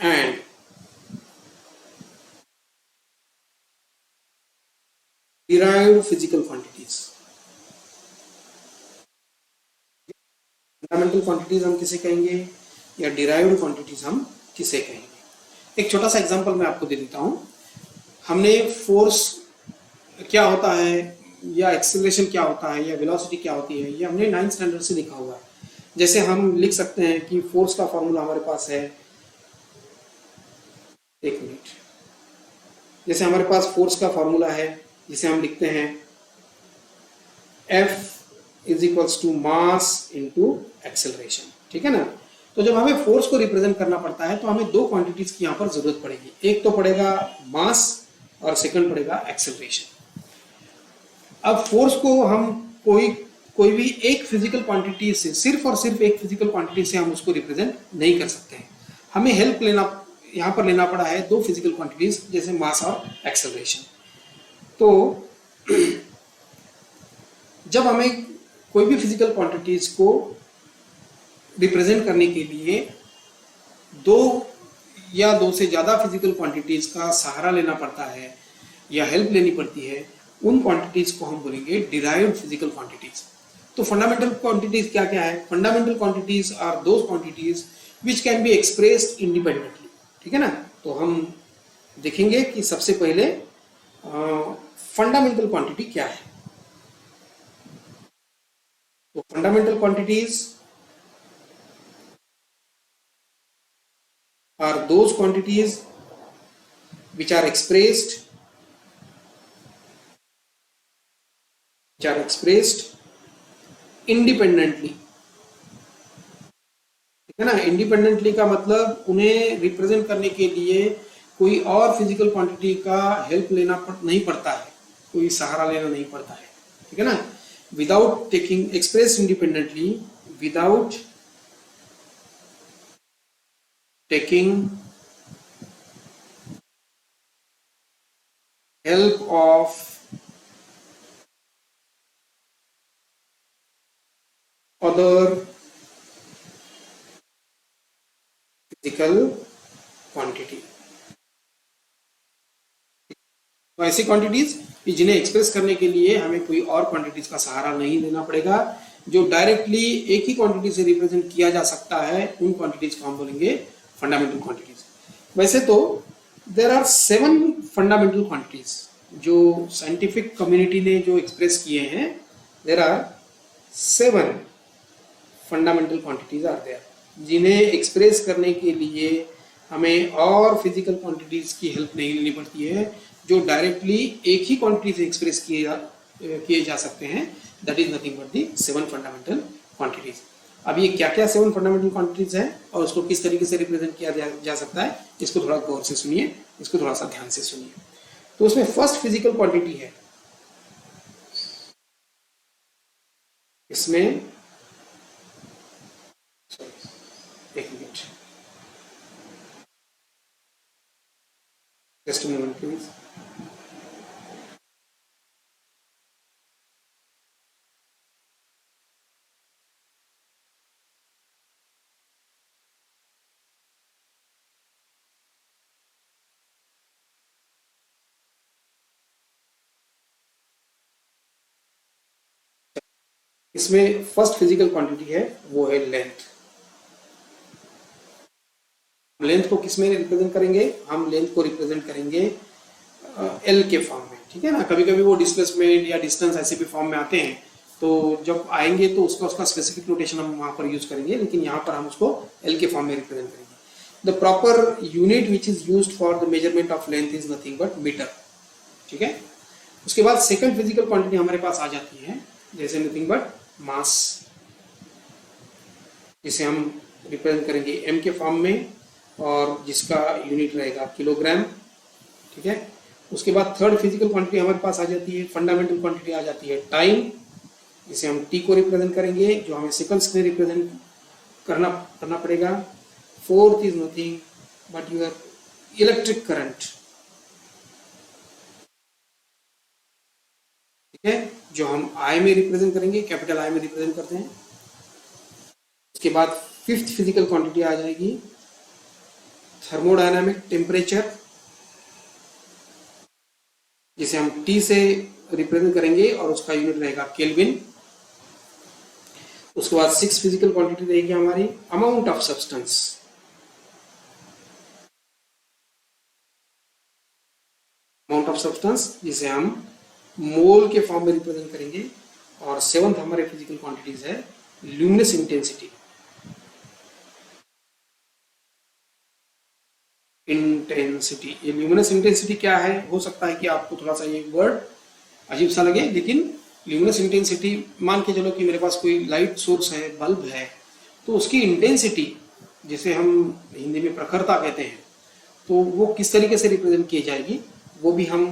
A: and derived physical quantities. Fundamental quantities हम किसे कहेंगे या डिराइव्ड क्वांटिटीज हम किसे कहेंगे। एक छोटा सा एग्जांपल मैं आपको दे देता हूं। हमने फोर्स क्या होता है या एक्सेलरेशन क्या होता है या वेलोसिटी क्या होती है, ये हमने 9th स्टैंडर्ड से लिखा हुआ है। जैसे हम लिख सकते हैं कि फोर्स का फॉर्मूला हमारे पास है, एक मिनट, जैसे हमारे पास फोर्स का फॉर्मूला है जिसे हम लिखते हैं F is equals to mass into acceleration. ठीक है ना। तो जब हमें फोर्स को रिप्रेजेंट करना पड़ता है तो हमें दो क्वांटिटीज की यहाँ पर जरूरत पड़ेगी, एक तो पड़ेगा मास और सेकंड पड़ेगा एक्सेलरेशन। अब फोर्स को हम कोई भी एक फिजिकल क्वांटिटी से, सिर्फ और सिर्फ एक फिजिकल क्वांटिटी से हम उसको रिप्रेजेंट नहीं कर सकते हैं। हमें हेल्प यहाँ पर लेना पड़ा है दो फिजिकल क्वांटिटीज, जैसे मास और एक्सेलरेशन। तो जब हमें कोई भी फिजिकल क्वांटिटीज को रिप्रेजेंट करने के लिए दो या दो से ज्यादा फिजिकल क्वांटिटीज का सहारा लेना पड़ता है या हेल्प लेनी पड़ती है, उन क्वांटिटीज को हम बोलेंगे डिराइव्ड फिजिकल क्वांटिटीज। तो फंडामेंटल क्वांटिटीज क्या क्या है? Fundamental quantities are those quantities which can be expressed independently. ठीक है ना। तो हम देखेंगे कि सबसे पहले फंडामेंटल क्वांटिटी क्या है। तो fundamental quantities are those quantities which are expressed independently। ठीक है ना। इंडिपेंडेंटली का मतलब उन्हें रिप्रेजेंट करने के लिए कोई और फिजिकल क्वांटिटी का हेल्प नहीं पड़ता है, कोई सहारा लेना नहीं पड़ता है, ठीक है ना। Without taking express independently, without taking help of other physical quantity। तो ऐसी क्वांटिटीज जिन्हें एक्सप्रेस करने के लिए हमें कोई और क्वांटिटीज का सहारा नहीं लेना पड़ेगा, जो डायरेक्टली एक ही क्वांटिटी से रिप्रेजेंट किया जा सकता है, उन क्वांटिटीज को हम बोलेंगे फंडामेंटल क्वांटिटीज। वैसे तो देयर आर 7 फंडामेंटल क्वांटिटीज जो साइंटिफिक कम्युनिटी ने जो एक्सप्रेस किए हैं। There are 7 fundamental quantities are there, जिन्हें एक्सप्रेस करने के लिए हमें और फिजिकल क्वांटिटीज की हेल्प नहीं लेनी पड़ती है, जो डायरेक्टली एक ही क्वांटिटी से एक्सप्रेस किए जा सकते हैं। That is nothing but the 7 fundamental quantities. अब ये क्या क्या 7 फंडामेंटल क्वांटिटीज है और उसको किस तरीके से रिप्रेजेंट किया जा सकता है, इसको थोड़ा गौर से सुनिए, इसको थोड़ा सा ध्यान से सुनिए। तो उसमें फर्स्ट फिजिकल क्वांटिटी है, इसमें एक minute, just a moment please. इसमें फर्स्ट फिजिकल क्वांटिटी है, वो है लेंथ। लेंथ को किस में रिप्रेजेंट करेंगे, हम लेंथ को रिप्रेजेंट करेंगे एल के फॉर्म में, ठीक है ना। कभी कभी वो डिस्प्लेसमेंट या डिस्टेंस ऐसे भी फॉर्म में आते हैं, तो जब आएंगे तो उसका स्पेसिफिक नोटेशन हम वहां पर यूज करेंगे, लेकिन यहाँ पर हम उसको एल के फॉर्म में रिप्रेजेंट करेंगे। The proper unit which is used for the measurement of length is nothing but metre, ठीक है। उसके बाद सेकंड फिजिकल क्वांटिटी हमारे पास आ जाती है, जैसे नथिंग बट मास, जिसे हम रिप्रेजेंट करेंगे एम के फॉर्म में और जिसका यूनिट रहेगा किलोग्राम, ठीक है। उसके बाद थर्ड फिजिकल क्वांटिटी हमारे पास आ जाती है, फंडामेंटल क्वांटिटी आ जाती है टाइम, जिसे हम टी को रिप्रेजेंट करेंगे, जो हमें सेकंड्स में रिप्रेजेंट करना पड़ेगा। Fourth is nothing but your electric current, ठीक है, जो हम आई में रिप्रेजेंट करेंगे, कैपिटल आई में रिप्रेजेंट करते हैं। उसके बाद फिफ्थ फिजिकल क्वांटिटी आ जाएगी थर्मोडायनामिक टेम्परेचर, जिसे हम टी से रिप्रेजेंट करेंगे और उसका यूनिट रहेगा केल्विन। उसके बाद सिक्स फिजिकल क्वांटिटी रहेगी हमारी अमाउंट ऑफ सब्सटेंस, जिसे हम मोल के फॉर्म में रिप्रेजेंट करेंगे। और सेवंथ हमारे फिजिकल क्वांटिटीज है ल्यूमिनस इंटेंसिटी। ये ल्यूमिनस इंटेंसिटी क्या है, हो सकता है कि आपको थोड़ा सा ये वर्ड अजीब सा लगे, लेकिन ल्यूमिनस इंटेंसिटी, मान के चलो कि मेरे पास कोई लाइट सोर्स है, बल्ब है, तो उसकी इंटेंसिटी, जिसे हम हिंदी में प्रखरता कहते हैं, तो वो किस तरीके से रिप्रेजेंट की जाएगी, वो भी हम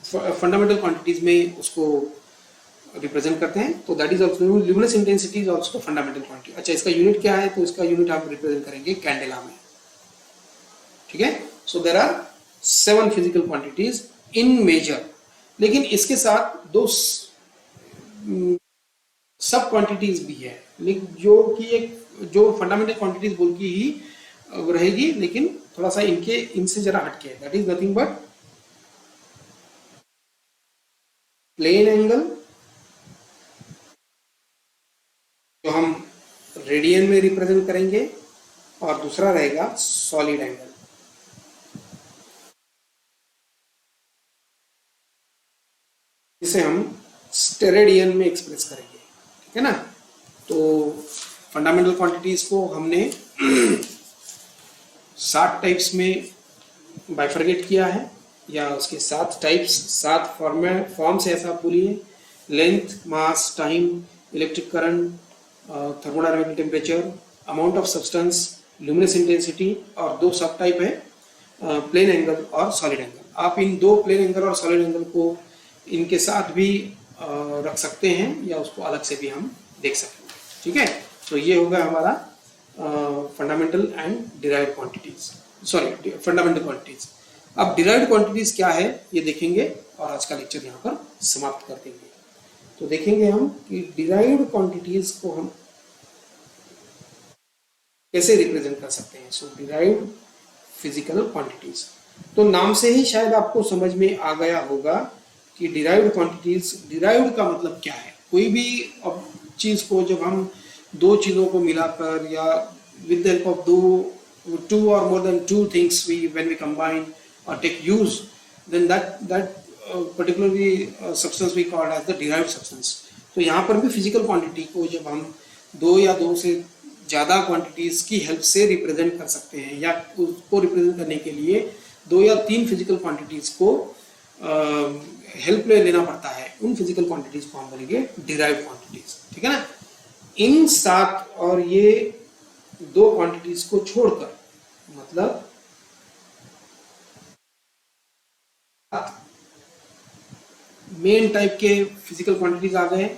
A: फंडामेंटल क्वांटिटीज में उसको रिप्रेजेंट करते हैं। तो that is also luminous intensity is also fundamental quantity. अच्छा, इसका यूनिट क्या है, तो इसका यूनिट हम रिप्रेजेंट करेंगे कैंडेला में, ठीक है। So there are 7 physical quantities in measure, लेकिन इसके साथ 2 सब क्वांटिटीज भी है, लेकिन जो फंडामेंटल क्वांटिटीज बोल की ही रहेगी, लेकिन थोड़ा सा इनसे जरा हटके। That is nothing but plane angle, जो हम रेडियन में रिप्रेजेंट करेंगे, और दूसरा रहेगा सॉलिड एंगल, जिसे हम स्टेरेडियन में एक्सप्रेस करेंगे, ठीक है ना। तो फंडामेंटल क्वांटिटीज को हमने 7 टाइप्स में बाइफरगेट किया है, या उसके 7 टाइप्स, 7 फॉर्म्स ऐसा बोलिए: length, mass, time, electric current, thermodynamic temperature, amount of substance, luminous intensity, और 2 सब टाइप है प्लेन एंगल और सॉलिड एंगल। आप इन दो प्लेन एंगल और सॉलिड एंगल को इनके साथ भी रख सकते हैं या उसको अलग से भी हम देख सकते हैं। ठीक है, तो ये होगा हमारा fundamental and derived quantities, sorry fundamental quantities. अब डिराइव्ड क्वांटिटीज क्या है ये देखेंगे और आज का लेक्चर यहाँ पर समाप्त कर देंगे। तो देखेंगे हम कि डिराइव्ड क्वांटिटीज को हम कैसे रिप्रेजेंट कर सकते हैं। सो डिराइव्ड फिजिकल क्वांटिटीज, तो नाम से ही शायद आपको समझ में आ गया होगा कि डिराइव्ड क्वांटिटीज, डिराइव्ड का मतलब क्या है। कोई भी अब चीज को जब हम दो चीजों को मिलाकर या with the help of two or more than two things when we combine or take use, then that particularly substance we call as the derived substance। तो यहाँ पर भी फिजिकल क्वांटिटी को जब हम दो या दो से ज़्यादा क्वांटिटीज की हेल्प से रिप्रेजेंट कर सकते हैं या उसको रिप्रेजेंट करने के लिए दो या तीन फिजिकल क्वांटिटीज को हेल्प में लेना पड़ता है, उन फिजिकल क्वांटिटीज को हम बोलेंगे डिराइव्ड क्वांटिटीज। ठीक है ना। इन सात और ये दो क्वांटिटीज को छोड़कर, मतलब मेन टाइप के फिजिकल क्वांटिटीज आ गए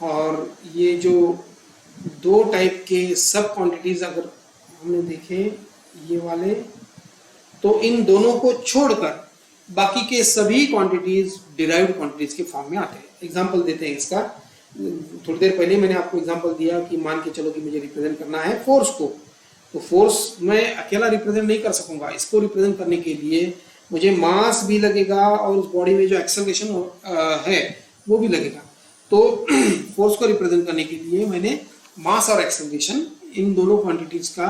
A: और ये जो दो टाइप के सब क्वांटिटीज अगर हमने देखे ये वाले, तो इन दोनों को छोड़कर बाकी के सभी क्वांटिटीज डिराइव्ड क्वांटिटीज के फॉर्म में आते हैं। एग्जांपल देते हैं इसका। थोड़ी देर पहले मैंने आपको एग्जांपल दिया कि मान के चलो कि मुझे रिप्रेजेंट करना है फोर्स को, तो फोर्स मैं अकेला रिप्रेजेंट नहीं कर सकूंगा। इसको रिप्रेजेंट करने के लिए मुझे मास भी लगेगा और उस बॉडी में जो एक्सेलरेशन है वो भी लगेगा। तो फोर्स को रिप्रेजेंट करने के लिए मैंने मास और एक्सेलरेशन इन दोनों क्वांटिटीज का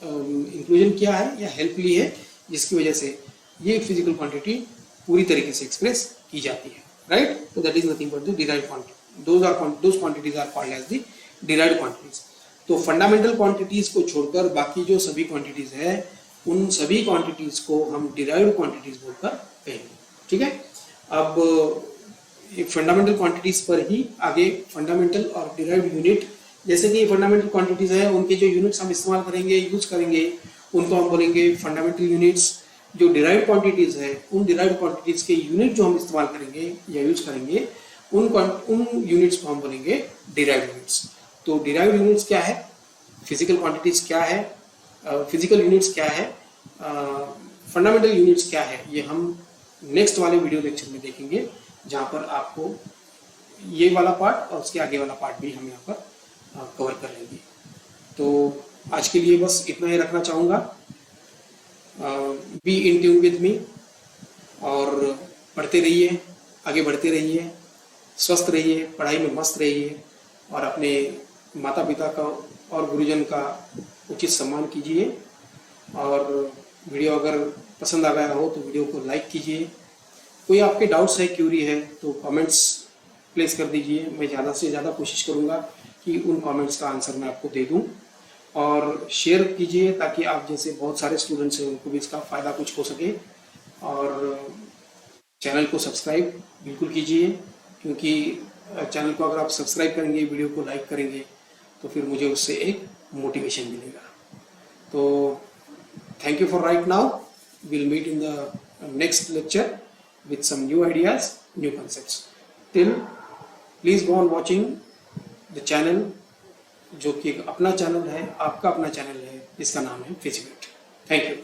A: इंक्लूजन किया है या हेल्प ली है, जिसकी वजह से ये फिजिकल क्वांटिटी पूरी तरीके से एक्सप्रेस की जाती है। राइट, तो that is nothing but the derived quantity. Those quantities are called as the derived quantities. तो फंडामेंटल क्वांटिटीज को छोड़कर बाकी जो सभी क्वांटिटीज है उन सभी क्वांटिटीज को हम डिराइव्ड क्वांटिटीज बोलकर कहेंगे। ठीक है। अब फंडामेंटल क्वांटिटीज पर ही आगे फंडामेंटल और डिराइव्ड यूनिट, जैसे कि फंडामेंटल क्वांटिटीज है उनके जो यूनिट्स हम इस्तेमाल करेंगे, यूज करेंगे, उनको हम बोलेंगे फंडामेंटल यूनिट्स। जो डिराइव्ड क्वांटिटीज है उन डिराइव्ड क्वांटिटीज के यूनिट जो हम इस्तेमाल करेंगे या यूज करेंगे उन यूनिट्स को हम बोलेंगे डिराइव्ड यूनिट्स। तो डिराइव्ड यूनिट्स क्या है, फिजिकल क्वांटिटीज क्या है, फिजिकल यूनिट्स क्या है, फंडामेंटल यूनिट्स क्या है, ये हम नेक्स्ट वाले वीडियो लेक्चर में देखेंगे, जहाँ पर आपको ये वाला पार्ट और उसके आगे वाला पार्ट भी हम यहाँ पर कवर कर लेंगे। तो आज के लिए बस इतना ही रखना चाहूँगा। Be in tune with me और पढ़ते रहिए, आगे बढ़ते रहिए, स्वस्थ रहिए, पढ़ाई में मस्त रहिए और अपने माता पिता का और गुरुजन का उचित सम्मान कीजिए। और वीडियो अगर पसंद आ गया हो तो वीडियो को लाइक कीजिए। कोई आपके डाउट्स है, क्यूरी है तो कमेंट्स प्लेस कर दीजिए। मैं ज़्यादा से ज़्यादा कोशिश करूँगा कि उन कमेंट्स का आंसर मैं आपको दे दूँ। और शेयर कीजिए ताकि आप जैसे बहुत सारे स्टूडेंट्स हैं उनको भी इसका फ़ायदा कुछ हो सके। और चैनल को सब्सक्राइब बिल्कुल कीजिए, क्योंकि चैनल को अगर आप सब्सक्राइब करेंगे, वीडियो को लाइक करेंगे तो फिर मुझे उससे एक मोटिवेशन मिलेगा। तो thank you for right now. Will meet in the next lecture with some new ideas, new concepts. Till please go on watching the channel, जो कि अपना चैनल है, आपका अपना चैनल है, इसका नाम है फिजिबिट। Thank you.